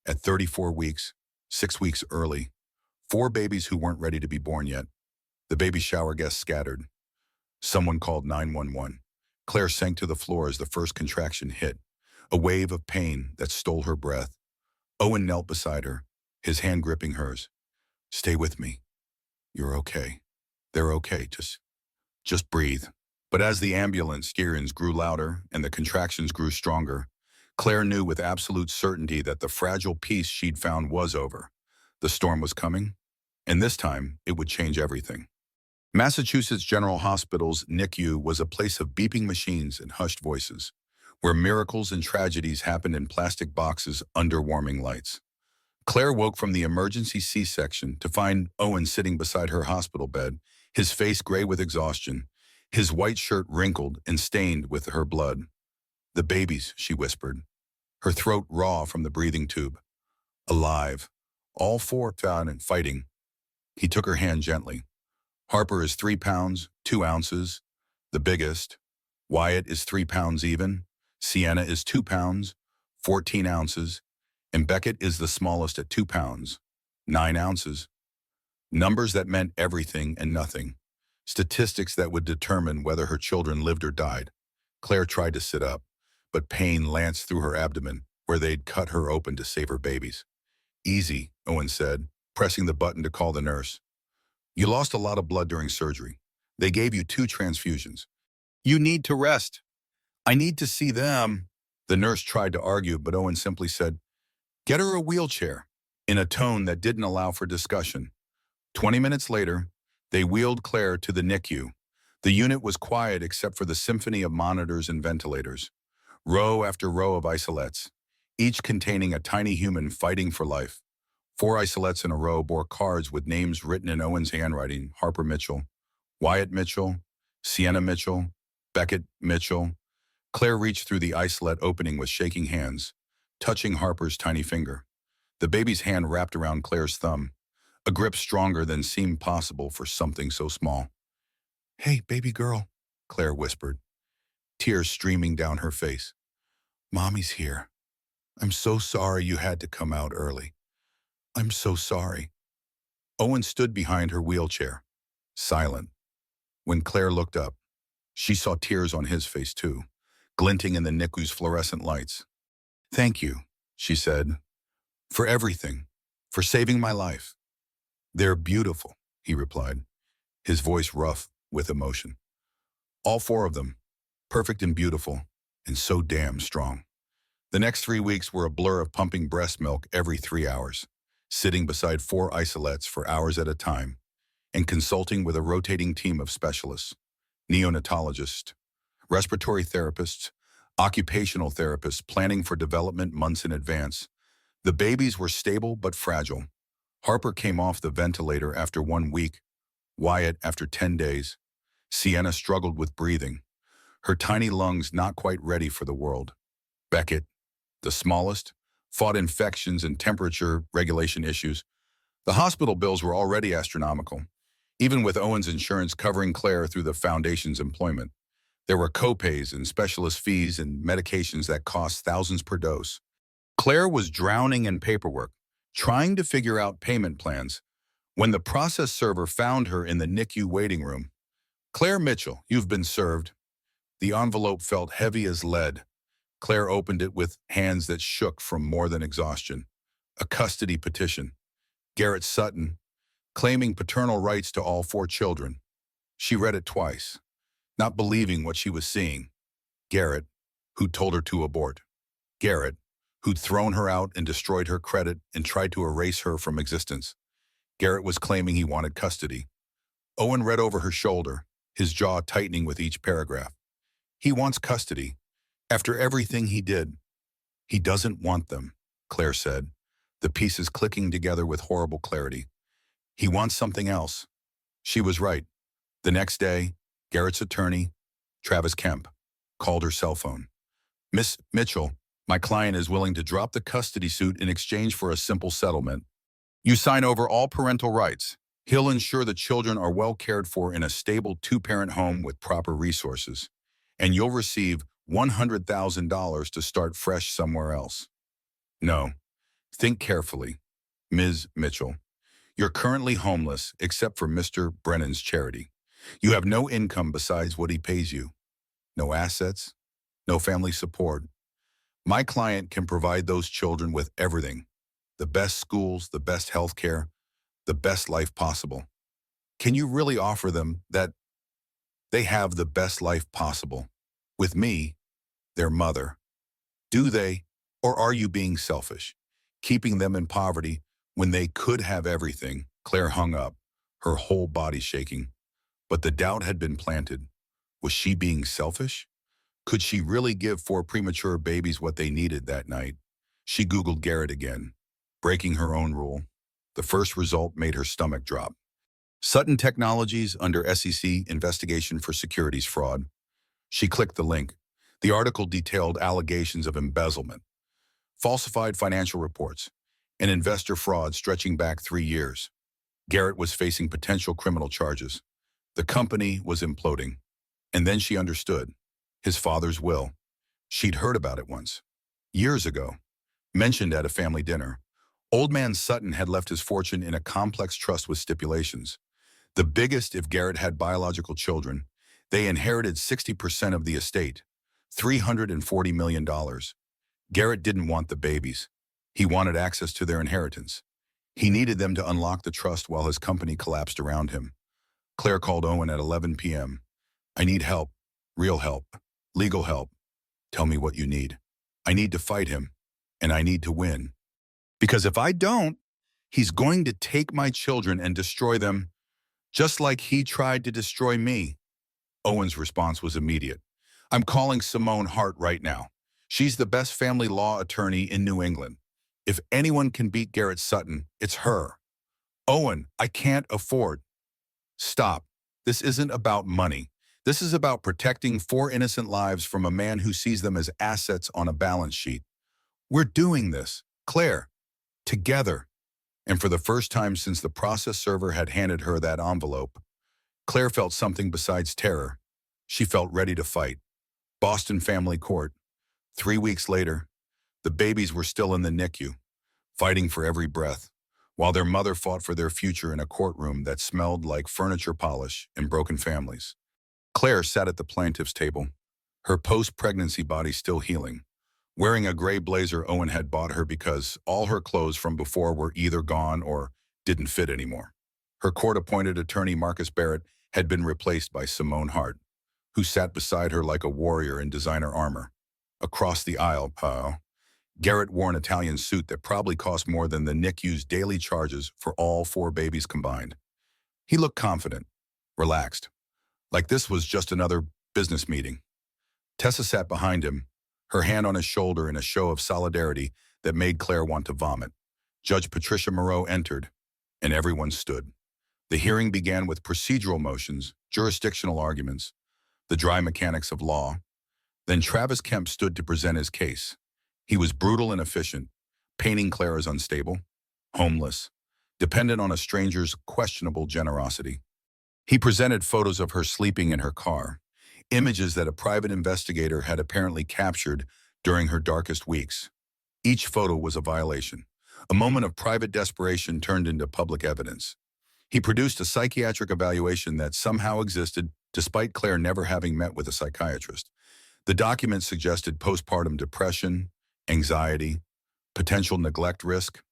At 34 weeks, 6 weeks early, 4 babies who weren't ready to be born yet. The baby shower guests scattered. Someone called 911. Claire sank to the floor as the first contraction hit, a wave of pain that stole her breath. Owen knelt beside her, his hand gripping hers. "Stay with me. You're okay. They're okay. Just breathe." But as the ambulance sirens grew louder and the contractions grew stronger, Claire knew with absolute certainty that the fragile peace she'd found was over. The storm was coming, and this time it would change everything. Massachusetts General Hospital's NICU was a place of beeping machines and hushed voices, where miracles and tragedies happened in plastic boxes under warming lights. Claire woke from the emergency C-section to find Owen sitting beside her hospital bed, his face gray with exhaustion, his white shirt wrinkled and stained with her blood. "The babies," she whispered, her throat raw from the breathing tube. "Alive. All 4 found and fighting." He took her hand gently. "Harper is 3 pounds, 2 ounces, the biggest. Wyatt is 3 pounds even. Sienna is 2 pounds, 14 ounces. And Beckett is the smallest at 2 pounds, 9 ounces. Numbers that meant everything and nothing. Statistics that would determine whether her children lived or died. Claire tried to sit up, but pain lanced through her abdomen where they'd cut her open to save her babies. "Easy," Owen said, pressing the button to call the nurse. "You lost a lot of blood during surgery. They gave you 2 transfusions. You need to rest." "I need to see them." The nurse tried to argue, but Owen simply said, "Get her a wheelchair," in a tone that didn't allow for discussion. 20 minutes later, they wheeled Claire to the NICU. The unit was quiet except for the symphony of monitors and ventilators. Row after row of isolettes, each containing a tiny human fighting for life. 4 isolettes in a row bore cards with names written in Owen's handwriting: Harper Mitchell, Wyatt Mitchell, Sienna Mitchell, Beckett Mitchell. Claire reached through the isolette opening with shaking hands. touching Harper's tiny finger. The baby's hand wrapped around Claire's thumb, a grip stronger than seemed possible for something so small. "Hey, baby girl," Claire whispered, tears streaming down her face. "Mommy's here. I'm so sorry you had to come out early. I'm so sorry." Owen stood behind her wheelchair, silent. When Claire looked up, she saw tears on his face too, glinting in the NICU's fluorescent lights. "Thank you," she said, "for everything, for saving my life." "They're beautiful," he replied, his voice rough with emotion. "All four of them, perfect and beautiful, and so damn strong." The next 3 weeks were a blur of pumping breast milk every 3 hours, sitting beside 4 isolates for hours at a time, and consulting with a rotating team of specialists, neonatologists, respiratory therapists, occupational therapists planning for development months in advance. The babies were stable but fragile. Harper came off the ventilator after 1 week, Wyatt after 10 days. Sienna struggled with breathing, her tiny lungs not quite ready for the world. Beckett, the smallest, fought infections and temperature regulation issues. The hospital bills were already astronomical, even with Owen's insurance covering Claire through the foundation's employment. There were copays and specialist fees and medications that cost thousands per dose. Claire was drowning in paperwork, trying to figure out payment plans, when the process server found her in the NICU waiting room. "Claire Mitchell, you've been served." The envelope felt heavy as lead. Claire opened it with hands that shook from more than exhaustion. A custody petition. Garrett Sutton, claiming paternal rights to all 4 children. She read it twice, not believing what she was seeing. Garrett, who'd told her to abort. Garrett, who'd thrown her out and destroyed her credit and tried to erase her from existence. Garrett was claiming he wanted custody. Owen read over her shoulder, his jaw tightening with each paragraph. He wants custody. After everything he did. He doesn't want them, Claire said, the pieces clicking together with horrible clarity. He wants something else. She was right. The next day, Garrett's attorney, Travis Kemp, called her cell phone. "Miss Mitchell, my client is willing to drop the custody suit in exchange for a simple settlement. You sign over all parental rights. He'll ensure the children are well cared for in a stable 2-parent home with proper resources. And you'll receive $100,000 to start fresh somewhere else." No. Think carefully. Ms. Mitchell, you're currently homeless except for Mr. Brennan's charity. You have no income besides what he pays you. No assets, no family support. My client can provide those children with everything. The best schools, the best health care, the best life possible. Can you really offer them that they have the best life possible? With me, their mother. Do they, or are you being selfish, keeping them in poverty when they could have everything? Claire hung up, her whole body shaking. But the doubt had been planted. Was she being selfish? Could she really give 4 premature babies what they needed that night? She Googled Garrett again, breaking her own rule. The first result made her stomach drop. Sutton Technologies under SEC investigation for securities fraud. She clicked the link. The article detailed allegations of embezzlement, falsified financial reports, and investor fraud stretching back 3 years. Garrett was facing potential criminal charges. The company was imploding. And then she understood. His father's will. She'd heard about it once. Years ago. Mentioned at a family dinner. Old man Sutton had left his fortune in a complex trust with stipulations. The biggest if Garrett had biological children. They inherited 60% of the estate, $340 million. Garrett didn't want the babies. He wanted access to their inheritance. He needed them to unlock the trust while his company collapsed around him. Claire called Owen at 11 p.m. "I need help, real help, legal help. Tell me what you need. I need to fight him, and I need to win. Because if I don't, he's going to take my children and destroy them, just like he tried to destroy me." Owen's response was immediate. "I'm calling Simone Hart right now. She's the best family law attorney in New England. If anyone can beat Garrett Sutton, it's her." "Owen, I can't afford." "Stop. This isn't about money. This is about protecting 4 innocent lives from a man who sees them as assets on a balance sheet. We're doing this, Claire, together. And for the first time since the process server had handed her that envelope, Claire felt something besides terror. She felt ready to fight. Boston Family Court. 3 weeks later, the babies were still in the NICU, fighting for every breath, while their mother fought for their future in a courtroom that smelled like furniture polish and broken families. Claire sat at the plaintiff's table, her post-pregnancy body still healing, wearing a gray blazer Owen had bought her because all her clothes from before were either gone or didn't fit anymore. Her court-appointed attorney Marcus Barrett had been replaced by Simone Hart, who sat beside her like a warrior in designer armor. Across the aisle, Garrett wore an Italian suit that probably cost more than the NICU's daily charges for all 4 babies combined. He looked confident, relaxed, like this was just another business meeting. Tessa sat behind him, her hand on his shoulder in a show of solidarity that made Claire want to vomit. Judge Patricia Moreau entered, and everyone stood. The hearing began with procedural motions, jurisdictional arguments, the dry mechanics of law. Then Travis Kemp stood to present his case. He was brutal and efficient, painting Claire as unstable, homeless, dependent on a stranger's questionable generosity. He presented photos of her sleeping in her car, images that a private investigator had apparently captured during her darkest weeks. Each photo was a violation, a moment of private desperation turned into public evidence. He produced a psychiatric evaluation that somehow existed despite Claire never having met with a psychiatrist. The document suggested postpartum depression, anxiety, potential neglect risk,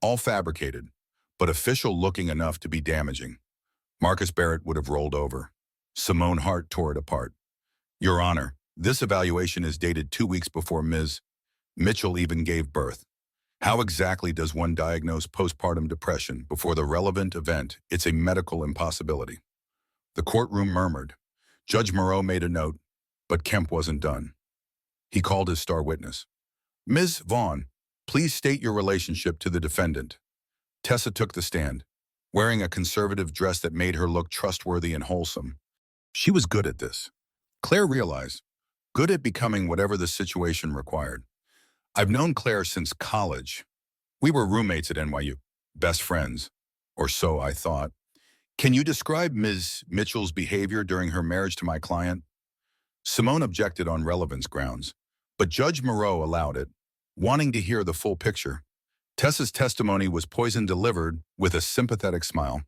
all fabricated, but official-looking enough to be damaging. Marcus Barrett would have rolled over. Simone Hart tore it apart. Your Honor, this evaluation is dated 2 weeks before Ms. Mitchell even gave birth. How exactly does one diagnose postpartum depression before the relevant event? It's a medical impossibility. The courtroom murmured. Judge Moreau made a note, but Kemp wasn't done. He called his star witness. Ms. Vaughn, please state your relationship to the defendant. Tessa took the stand, wearing a conservative dress that made her look trustworthy and wholesome. She was good at this. Claire realized, good at becoming whatever the situation required. I've known Claire since college. We were roommates at NYU, best friends, or so I thought. Can you describe Ms. Mitchell's behavior during her marriage to my client? Simone objected on relevance grounds, but Judge Moreau allowed it, wanting to hear the full picture. Tessa's testimony was poison delivered with a sympathetic smile.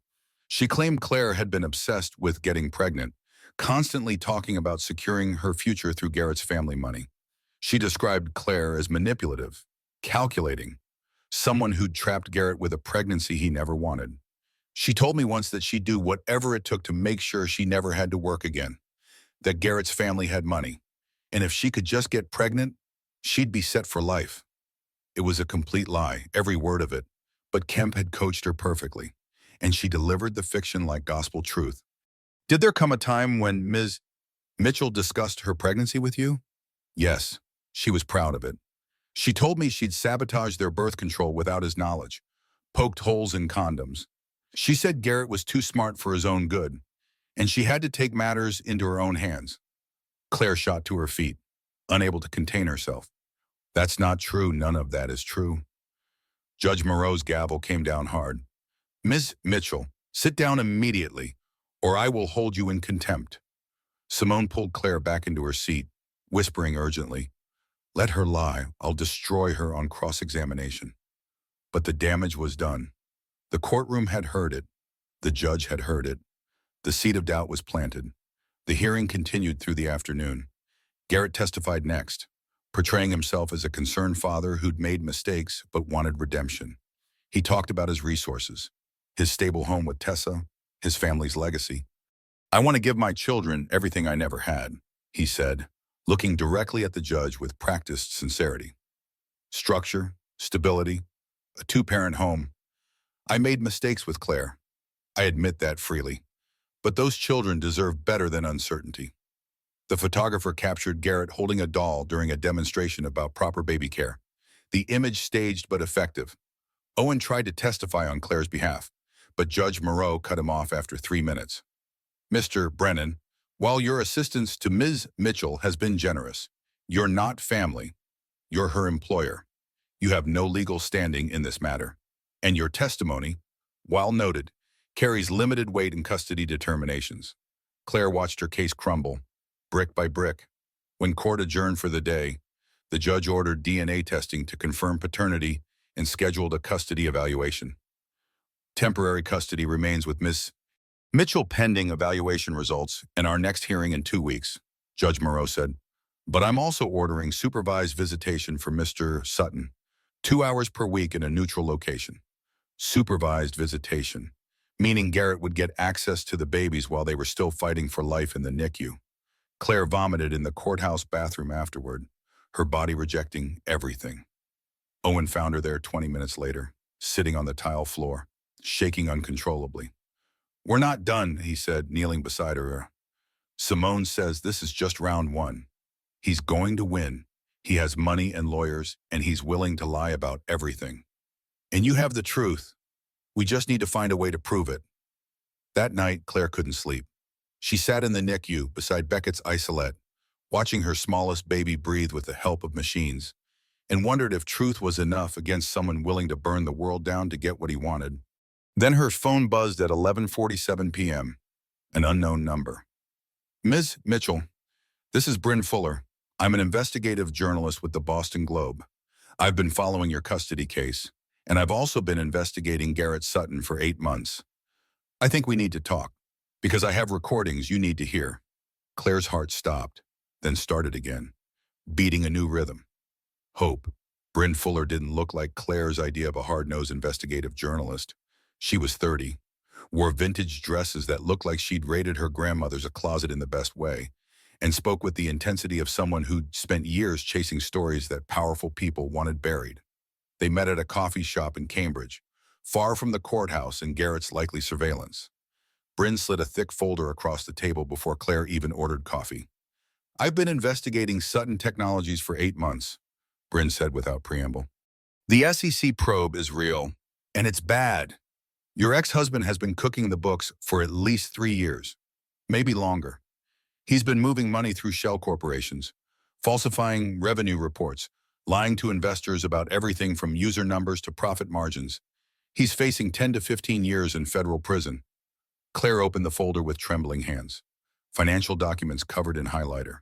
She claimed Claire had been obsessed with getting pregnant, constantly talking about securing her future through Garrett's family money. She described Claire as manipulative, calculating, someone who'd trapped Garrett with a pregnancy he never wanted. She told me once that she'd do whatever it took to make sure she never had to work again, that Garrett's family had money, and if she could just get pregnant, she'd be set for life. It was a complete lie, every word of it, but Kemp had coached her perfectly, and she delivered the fiction like gospel truth. Did there come a time when Ms. Mitchell discussed her pregnancy with you? Yes, she was proud of it. She told me she'd sabotaged their birth control without his knowledge, poked holes in condoms. She said Garrett was too smart for his own good, and she had to take matters into her own hands. Claire shot to her feet, unable to contain herself. That's not true. None of that is true. Judge Moreau's gavel came down hard. Ms. Mitchell, sit down immediately, or I will hold you in contempt. Simone pulled Claire back into her seat, whispering urgently, let her lie. I'll destroy her on cross-examination. But the damage was done. The courtroom had heard it. The judge had heard it. The seed of doubt was planted. The hearing continued through the afternoon. Garrett testified next, portraying himself as a concerned father who'd made mistakes but wanted redemption. He talked about his resources, his stable home with Tessa, his family's legacy. I want to give my children everything I never had, he said, looking directly at the judge with practiced sincerity. Structure, stability, a 2-parent home. I made mistakes with Claire. I admit that freely. But those children deserve better than uncertainty. The photographer captured Garrett holding a doll during a demonstration about proper baby care. The image staged but effective. Owen tried to testify on Claire's behalf, but Judge Moreau cut him off after 3 minutes. Mr. Brennan, while your assistance to Ms. Mitchell has been generous, you're not family. You're her employer. You have no legal standing in this matter, and your testimony, while noted, carries limited weight in custody determinations. Claire watched her case crumble, brick by brick. When court adjourned for the day, the judge ordered DNA testing to confirm paternity and scheduled a custody evaluation. Temporary custody remains with Miss Mitchell pending evaluation results and our next hearing in 2 weeks, Judge Moreau said. But I'm also ordering supervised visitation for Mr. Sutton, 2 hours per week in a neutral location. Supervised visitation, meaning Garrett would get access to the babies while they were still fighting for life in the NICU. Claire vomited in the courthouse bathroom afterward, her body rejecting everything. Owen found her there 20 minutes later, sitting on the tile floor, shaking uncontrollably. "We're not done," he said, kneeling beside her. "Simone says this is just round one. He's going to win. He has money and lawyers, and he's willing to lie about everything. And you have the truth. We just need to find a way to prove it." That night, Claire couldn't sleep. She sat in the NICU beside Beckett's isolette, watching her smallest baby breathe with the help of machines, and wondered if truth was enough against someone willing to burn the world down to get what he wanted. Then her phone buzzed at 11:47 p.m., an unknown number. "Ms. Mitchell, this is Bryn Fuller. I'm an investigative journalist with the Boston Globe. I've been following your custody case, and I've also been investigating Garrett Sutton for 8 months. I think we need to talk, because I have recordings you need to hear." Claire's heart stopped, then started again, beating a new rhythm. Hope. Bryn Fuller didn't look like Claire's idea of a hard-nosed investigative journalist. She was 30, wore vintage dresses that looked like she'd raided her grandmother's closet in the best way, and spoke with the intensity of someone who'd spent years chasing stories that powerful people wanted buried. They met at a coffee shop in Cambridge, far from the courthouse and Garrett's likely surveillance. Bryn slid a thick folder across the table before Claire even ordered coffee. "I've been investigating Sutton Technologies for 8 months, Bryn said without preamble. "The SEC probe is real, and it's bad. Your ex-husband has been cooking the books for at least 3 years, maybe longer. He's been moving money through shell corporations, falsifying revenue reports, lying to investors about everything from user numbers to profit margins. He's facing 10 to 15 years in federal prison." Claire opened the folder with trembling hands. Financial documents covered in highlighter.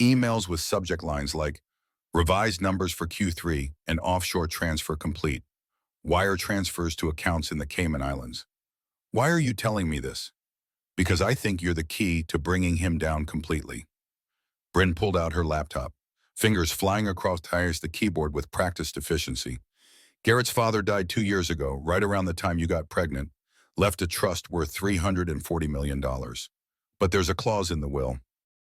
Emails with subject lines like, "Revised numbers for Q3 and offshore transfer complete. Wire transfers to accounts in the Cayman Islands." "Why are you telling me this?" "Because I think you're the key to bringing him down completely." Bryn pulled out her laptop, fingers flying across the keyboard with practiced efficiency. "Garrett's father died 2 years ago, right around the time you got pregnant, left a trust worth $340 million. But there's a clause in the will.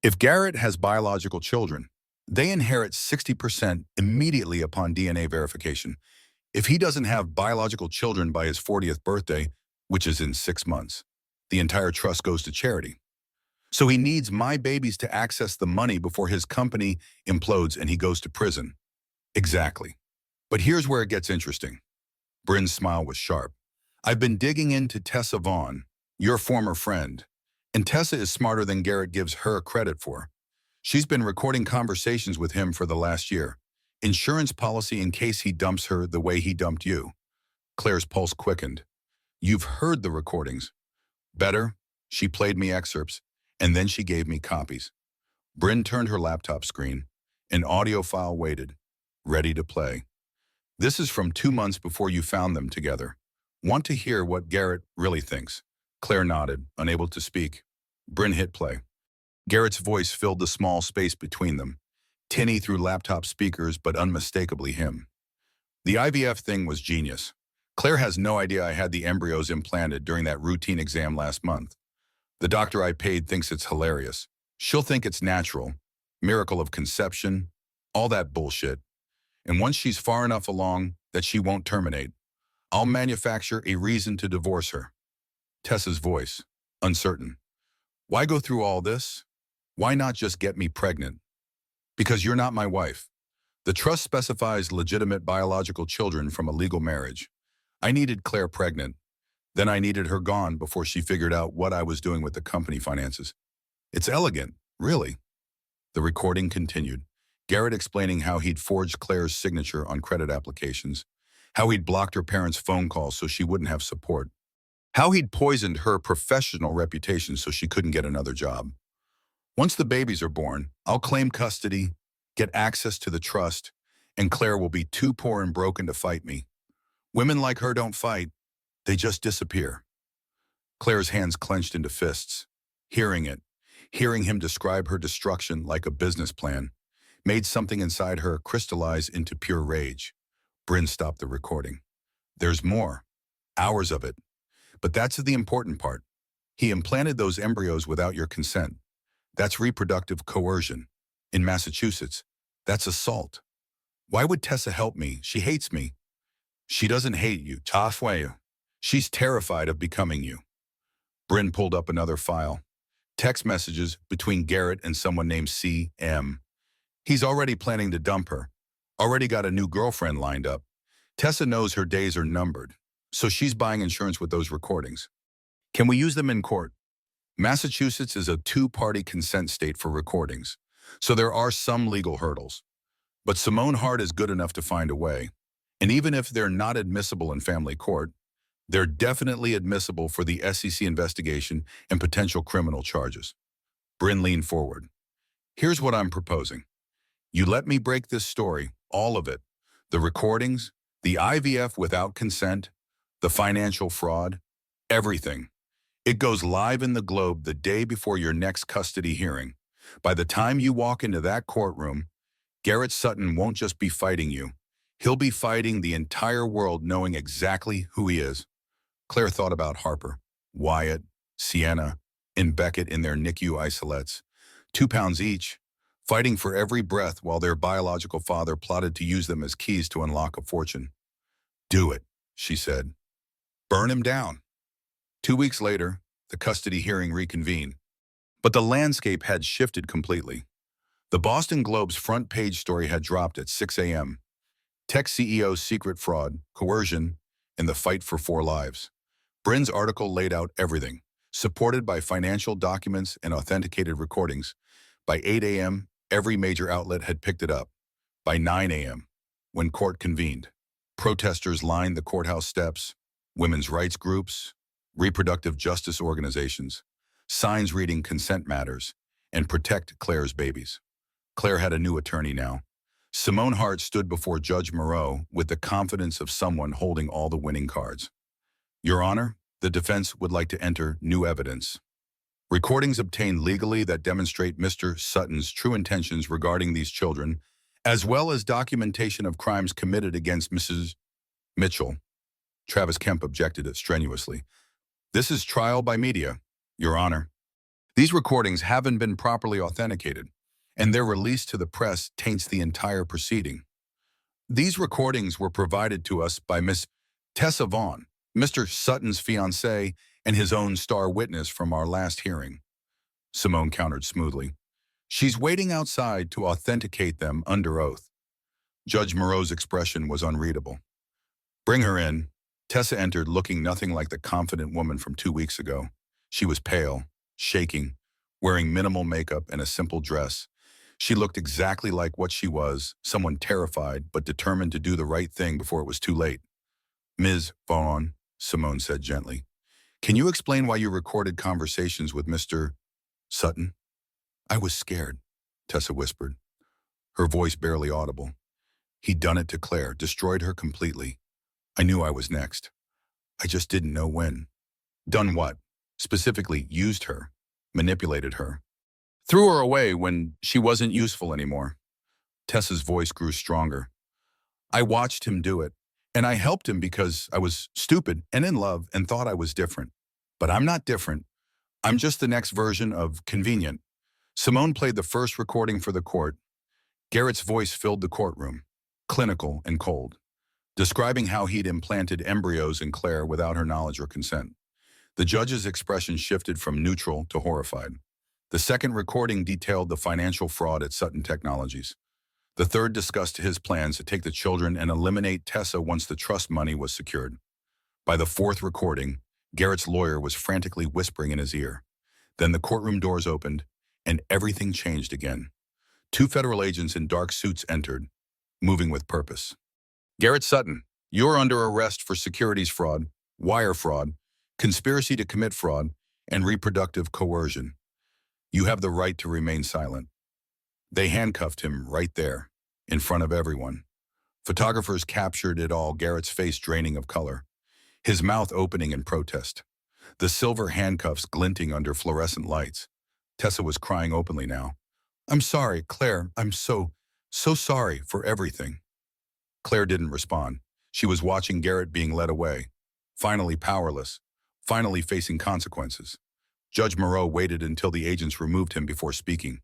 If Garrett has biological children, they inherit 60% immediately upon DNA verification. If he doesn't have biological children by his 40th birthday, which is in 6 months, the entire trust goes to charity. So he needs my babies to access the money before his company implodes and he goes to prison." "Exactly. But here's where it gets interesting." Bryn's smile was sharp. "I've been digging into Tessa Vaughn, your former friend, and Tessa is smarter than Garrett gives her credit for. She's been recording conversations with him for the last year. Insurance policy in case he dumps her the way he dumped you." Claire's pulse quickened. "You've heard the recordings." "Better. She played me excerpts, and then she gave me copies." Bryn turned her laptop screen. An audio file waited, ready to play. "This is from 2 months before you found them together. Want to hear what Garrett really thinks?" Claire nodded, unable to speak. Bryn hit play. Garrett's voice filled the small space between them, tinny through laptop speakers but unmistakably him. "The IVF thing was genius. Claire has no idea I had the embryos implanted during that routine exam last month. The doctor I paid thinks it's hilarious. She'll think it's natural, miracle of conception, all that bullshit. And once she's far enough along that she won't terminate, I'll manufacture a reason to divorce her." Tessa's voice, uncertain. "Why go through all this? Why not just get me pregnant?" "Because you're not my wife. The trust specifies legitimate biological children from a legal marriage. I needed Claire pregnant. Then I needed her gone before she figured out what I was doing with the company finances. It's elegant, really." The recording continued. Garrett explaining how he'd forged Claire's signature on credit applications, how he'd blocked her parents' phone calls so she wouldn't have support, how he'd poisoned her professional reputation so she couldn't get another job. Once the babies are born, I'll claim custody, get access to the trust, and Claire will be too poor and broken to fight me. Women like her don't fight, they just disappear. Claire's hands clenched into fists. Hearing it, hearing him describe her destruction like a business plan, made something inside her crystallize into pure rage. Bryn stopped the recording. There's more. Hours of it. But that's the important part. He implanted those embryos without your consent. That's reproductive coercion. In Massachusetts, that's assault. Why would Tessa help me? She hates me. She doesn't hate you, Tafwaya. She's terrified of becoming you. Bryn pulled up another file. Text messages between Garrett and someone named C.M. He's already planning to dump her. Already got a new girlfriend lined up. Tessa knows her days are numbered, so she's buying insurance with those recordings. Can we use them in court? Massachusetts is a two-party consent state for recordings, so there are some legal hurdles. But Simone Hart is good enough to find a way. And even if they're not admissible in family court, they're definitely admissible for the SEC investigation and potential criminal charges. Bryn leaned forward. Here's what I'm proposing. You let me break this story, all of it. The recordings, the IVF without consent, the financial fraud, everything. It goes live in the Globe the day before your next custody hearing. By the time you walk into that courtroom, Garrett Sutton won't just be fighting you. He'll be fighting the entire world knowing exactly who he is. Claire thought about Harper, Wyatt, Sienna, and Beckett in their NICU isolates, 2 pounds each, fighting for every breath while their biological father plotted to use them as keys to unlock a fortune. Do it, she said. Burn him down. 2 weeks later, the custody hearing reconvened. But the landscape had shifted completely. The Boston Globe's front page story had dropped at 6 a.m. Tech CEO's secret fraud, coercion, and the fight for 4 lives. Bryn's article laid out everything, supported by financial documents and authenticated recordings. By 8 a.m., every major outlet had picked it up. By 9 a.m., when court convened, protesters lined the courthouse steps, women's rights groups, reproductive justice organizations, signs reading consent matters, and protect Claire's babies. Claire had a new attorney now. Simone Hart stood before Judge Moreau with the confidence of someone holding all the winning cards. Your Honor, the defense would like to enter new evidence. Recordings obtained legally that demonstrate Mr. Sutton's true intentions regarding these children, as well as documentation of crimes committed against Mrs. Mitchell. Travis Kemp objected strenuously. This is trial by media, Your Honor. These recordings haven't been properly authenticated, and their release to the press taints the entire proceeding. These recordings were provided to us by Miss Tessa Vaughn, Mr. Sutton's fiancée, and his own star witness from our last hearing. Simone countered smoothly. She's waiting outside to authenticate them under oath. Judge Moreau's expression was unreadable. Bring her in. Tessa entered looking nothing like the confident woman from 2 weeks ago. She was pale, shaking, wearing minimal makeup and a simple dress. She looked exactly like what she was, someone terrified but determined to do the right thing before it was too late. Ms. Vaughn, Simone said gently, can you explain why you recorded conversations with Mr. Sutton? I was scared, Tessa whispered, her voice barely audible. He'd done it to Claire, destroyed her completely. I knew I was next. I just didn't know when. Done what? Specifically, used her, manipulated her. Threw her away when she wasn't useful anymore. Tessa's voice grew stronger. I watched him do it, and I helped him because I was stupid and in love and thought I was different. But I'm not different. I'm just the next version of convenient. Simone played the first recording for the court. Garrett's voice filled the courtroom, clinical and cold, describing how he'd implanted embryos in Claire without her knowledge or consent. The judge's expression shifted from neutral to horrified. The second recording detailed the financial fraud at Sutton Technologies. The third discussed his plans to take the children and eliminate Tessa once the trust money was secured. By the fourth recording, Garrett's lawyer was frantically whispering in his ear. Then the courtroom doors opened, and everything changed again. Two federal agents in dark suits entered, moving with purpose. Garrett Sutton, you're under arrest for securities fraud, wire fraud, conspiracy to commit fraud, and reproductive coercion. You have the right to remain silent. They handcuffed him right there, in front of everyone. Photographers captured it all, Garrett's face draining of color, his mouth opening in protest, the silver handcuffs glinting under fluorescent lights. Tessa was crying openly now. I'm sorry, Claire, I'm so sorry for everything. Claire didn't respond. She was watching Garrett being led away, finally powerless, finally facing consequences. Judge Moreau waited until the agents removed him before speaking.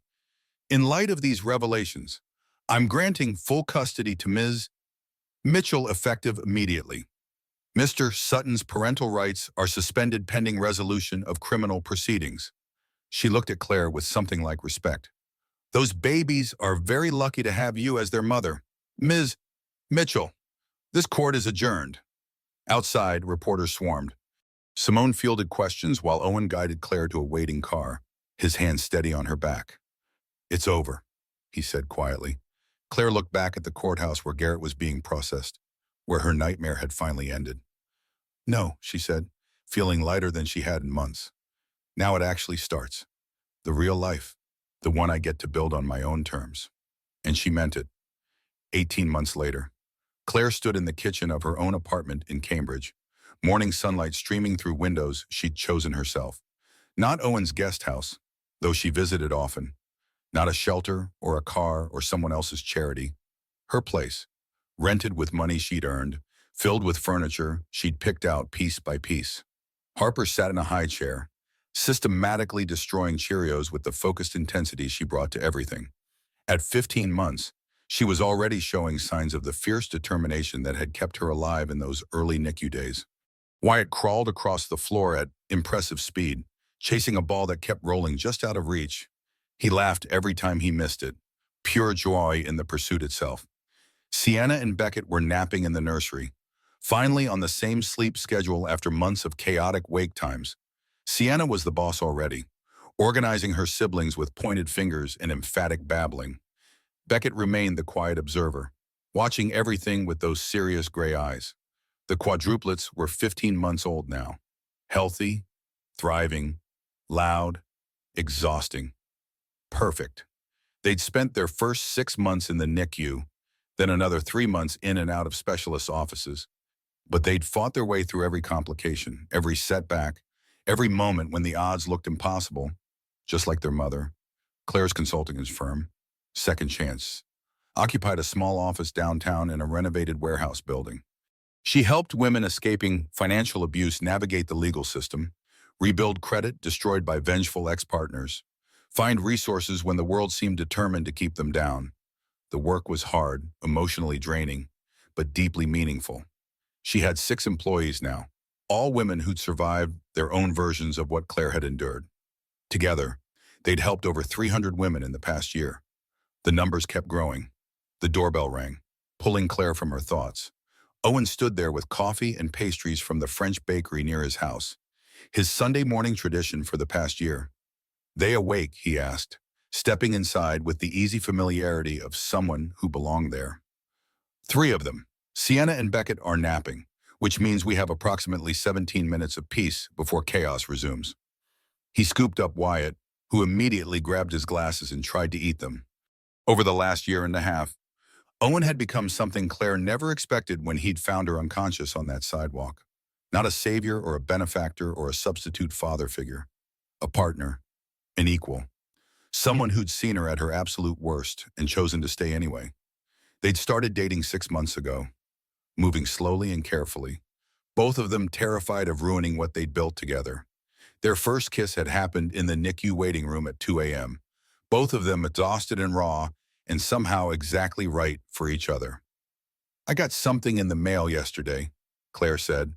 In light of these revelations, I'm granting full custody to Ms. Mitchell effective immediately. Mr. Sutton's parental rights are suspended pending resolution of criminal proceedings. She looked at Claire with something like respect. Those babies are very lucky to have you as their mother. Ms. Mitchell, this court is adjourned. Outside, reporters swarmed. Simone fielded questions while Owen guided Claire to a waiting car, his hand steady on her back. It's over, he said quietly. Claire looked back at the courthouse where Garrett was being processed, where her nightmare had finally ended. No, she said, feeling lighter than she had in months. Now it actually starts. The real life, the one I get to build on my own terms. And she meant it. 18 months later, Claire stood in the kitchen of her own apartment in Cambridge, morning sunlight streaming through windows she'd chosen herself. Not Owen's guest house, though she visited often. Not a shelter or a car or someone else's charity. Her place, rented with money she'd earned, filled with furniture she'd picked out piece by piece. Harper sat in a high chair, systematically destroying Cheerios with the focused intensity she brought to everything. At 15 months, she was already showing signs of the fierce determination that had kept her alive in those early NICU days. Wyatt crawled across the floor at impressive speed, chasing a ball that kept rolling just out of reach. He laughed every time he missed it, pure joy in the pursuit itself. Sienna and Beckett were napping in the nursery, finally on the same sleep schedule after months of chaotic wake times. Sienna was the boss already, organizing her siblings with pointed fingers and emphatic babbling. Beckett remained the quiet observer, watching everything with those serious gray eyes. The quadruplets were 15 months old now, healthy, thriving, loud, exhausting. Perfect. They'd spent their first 6 months in the NICU, then another 3 months in and out of specialist offices. But they'd fought their way through every complication, every setback, every moment when the odds looked impossible, just like their mother. Claire's consulting firm, Second Chance, occupied a small office downtown in a renovated warehouse building. She helped women escaping financial abuse navigate the legal system, rebuild credit destroyed by vengeful ex-partners, find resources when the world seemed determined to keep them down. The work was hard, emotionally draining, but deeply meaningful. She had 6 employees now, all women who'd survived their own versions of what Claire had endured. Together, they'd helped over 300 women in the past year. The numbers kept growing. The doorbell rang, pulling Claire from her thoughts. Owen stood there with coffee and pastries from the French bakery near his house, his Sunday morning tradition for the past year. They awake, he asked, stepping inside with the easy familiarity of someone who belonged there. 3 of them, Sienna and Beckett, are napping, which means we have approximately 17 minutes of peace before chaos resumes. He scooped up Wyatt, who immediately grabbed his glasses and tried to eat them. Over the last year and a half, Owen had become something Claire never expected when he'd found her unconscious on that sidewalk. Not a savior or a benefactor or a substitute father figure. A partner. An equal. Someone who'd seen her at her absolute worst and chosen to stay anyway. They'd started dating 6 months ago, moving slowly and carefully, both of them terrified of ruining what they'd built together. Their first kiss had happened in the NICU waiting room at 2 a.m., both of them exhausted and raw, and somehow exactly right for each other. I got something in the mail yesterday, Claire said,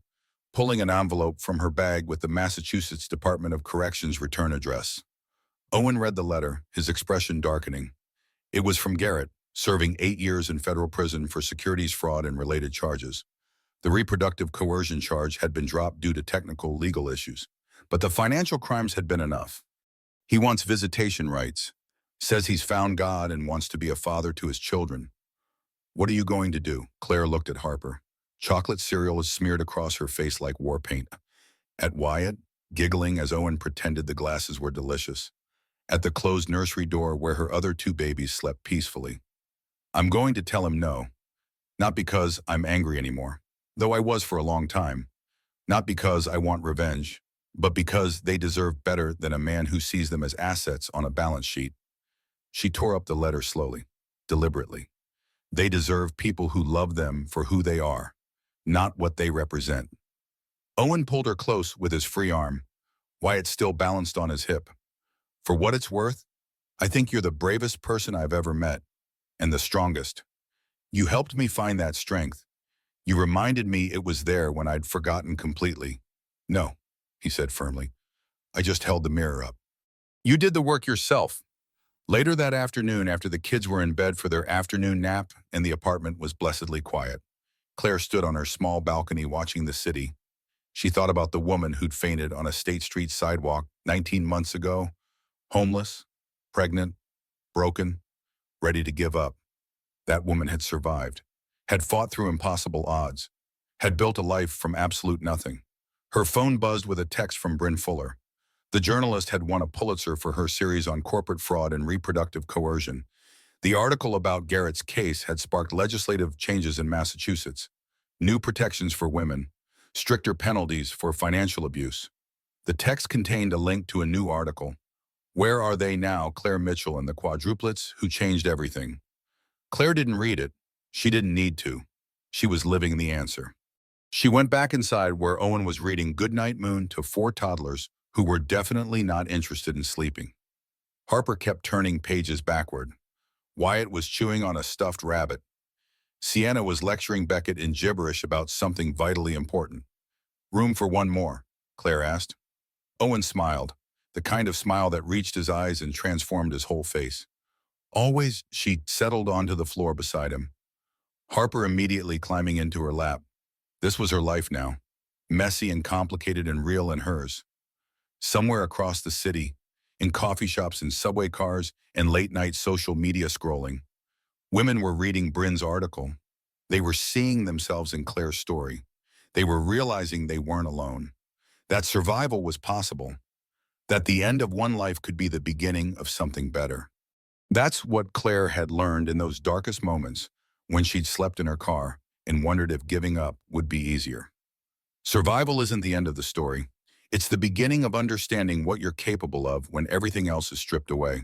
pulling an envelope from her bag with the Massachusetts Department of Corrections return address. Owen read the letter, his expression darkening. It was from Garrett, serving 8 years in federal prison for securities fraud and related charges. The reproductive coercion charge had been dropped due to technical legal issues, but the financial crimes had been enough. He wants visitation rights, Says he's found God and wants to be a father to his children. What are you going to do? Claire looked at Harper. Chocolate cereal was smeared across her face like war paint. At Wyatt, giggling as Owen pretended the glasses were delicious. At the closed nursery door where her other two babies slept peacefully. I'm going to tell him no. Not because I'm angry anymore, though I was for a long time. Not because I want revenge, but because they deserve better than a man who sees them as assets on a balance sheet. She tore up the letter slowly, deliberately. They deserve people who love them for who they are, not what they represent. Owen pulled her close with his free arm. Wyatt still balanced on his hip. For what it's worth, I think you're the bravest person I've ever met, and the strongest. You helped me find that strength. You reminded me it was there when I'd forgotten completely. No, he said firmly. I just held the mirror up. You did the work yourself. Later that afternoon, after the kids were in bed for their afternoon nap and the apartment was blessedly quiet, Claire stood on her small balcony watching the city. She thought about the woman who'd fainted on a State Street sidewalk 19 months ago, homeless, pregnant, broken, ready to give up. That woman had survived, had fought through impossible odds, had built a life from absolute nothing. Her phone buzzed with a text from Bryn Fuller. The journalist had won a Pulitzer for her series on corporate fraud and reproductive coercion. The article about Garrett's case had sparked legislative changes in Massachusetts, new protections for women, stricter penalties for financial abuse. The text contained a link to a new article. Where Are They Now? Claire Mitchell and the Quadruplets Who Changed Everything. Claire didn't read it. She didn't need to. She was living the answer. She went back inside where Owen was reading Goodnight Moon to four toddlers who were definitely not interested in sleeping. Harper kept turning pages backward. Wyatt was chewing on a stuffed rabbit. Sienna was lecturing Beckett in gibberish about something vitally important. Room for one more? Claire asked. Owen smiled, the kind of smile that reached his eyes and transformed his whole face. Always, she settled onto the floor beside him. Harper immediately climbing into her lap. This was her life now, messy and complicated and real in hers. Somewhere across the city, in coffee shops and subway cars and late-night social media scrolling, women were reading Bryn's article. They were seeing themselves in Claire's story. They were realizing they weren't alone, that survival was possible, that the end of one life could be the beginning of something better. That's what Claire had learned in those darkest moments when she'd slept in her car and wondered if giving up would be easier. Survival isn't the end of the story. It's the beginning of understanding what you're capable of when everything else is stripped away.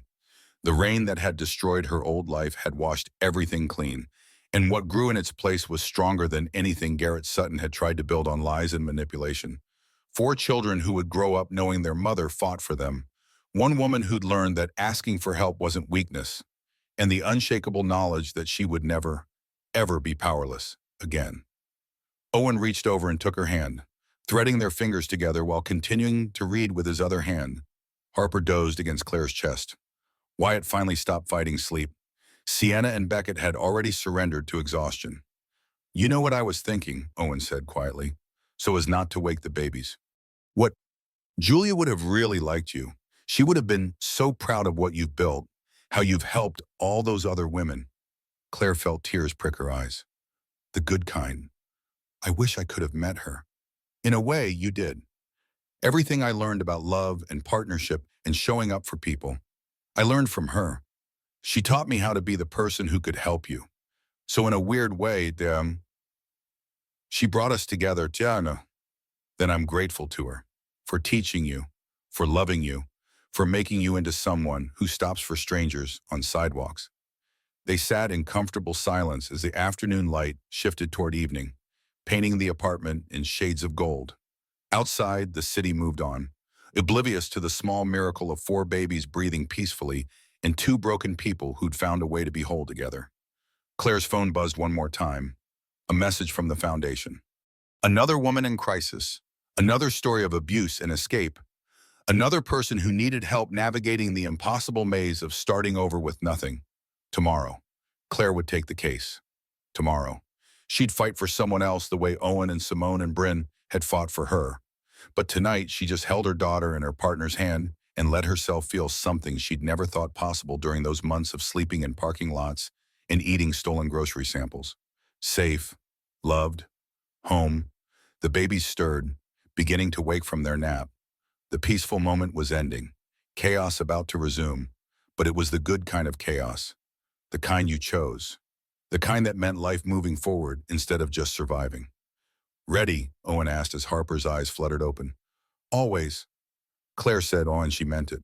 The rain that had destroyed her old life had washed everything clean, and what grew in its place was stronger than anything Garrett Sutton had tried to build on lies and manipulation. Four children who would grow up knowing their mother fought for them. One woman who'd learned that asking for help wasn't weakness, and the unshakable knowledge that she would never, ever be powerless again. Owen reached over and took her hand, threading their fingers together while continuing to read with his other hand. Harper dozed against Claire's chest. Wyatt finally stopped fighting sleep. Sienna and Beckett had already surrendered to exhaustion. You know what I was thinking, Owen said quietly, so as not to wake the babies. What? Julia would have really liked you. She would have been so proud of what you've built, how you've helped all those other women. Claire felt tears prick her eyes. The good kind. I wish I could have met her. In a way, you did. Everything I learned about love and partnership and showing up for people, I learned from her. She taught me how to be the person who could help you. So in a weird way, she brought us together, Tiana. Then I'm grateful to her for teaching you, for loving you, for making you into someone who stops for strangers on sidewalks. They sat in comfortable silence as the afternoon light shifted toward evening, painting the apartment in shades of gold. Outside, the city moved on, oblivious to the small miracle of four babies breathing peacefully and two broken people who'd found a way to be whole together. Claire's phone buzzed one more time, a message from the foundation. Another woman in crisis, another story of abuse and escape, another person who needed help navigating the impossible maze of starting over with nothing. Tomorrow, Claire would take the case. Tomorrow, she'd fight for someone else the way Owen and Simone and Bryn had fought for her. But tonight, she just held her daughter in her partner's hand and let herself feel something she'd never thought possible during those months of sleeping in parking lots and eating stolen grocery samples. Safe, loved, home. The babies stirred, beginning to wake from their nap. The peaceful moment was ending, chaos about to resume, but it was the good kind of chaos, the kind you chose, the kind that meant life moving forward instead of just surviving. Ready? Owen asked as Harper's eyes fluttered open. Always, Claire said, oh, and she meant it.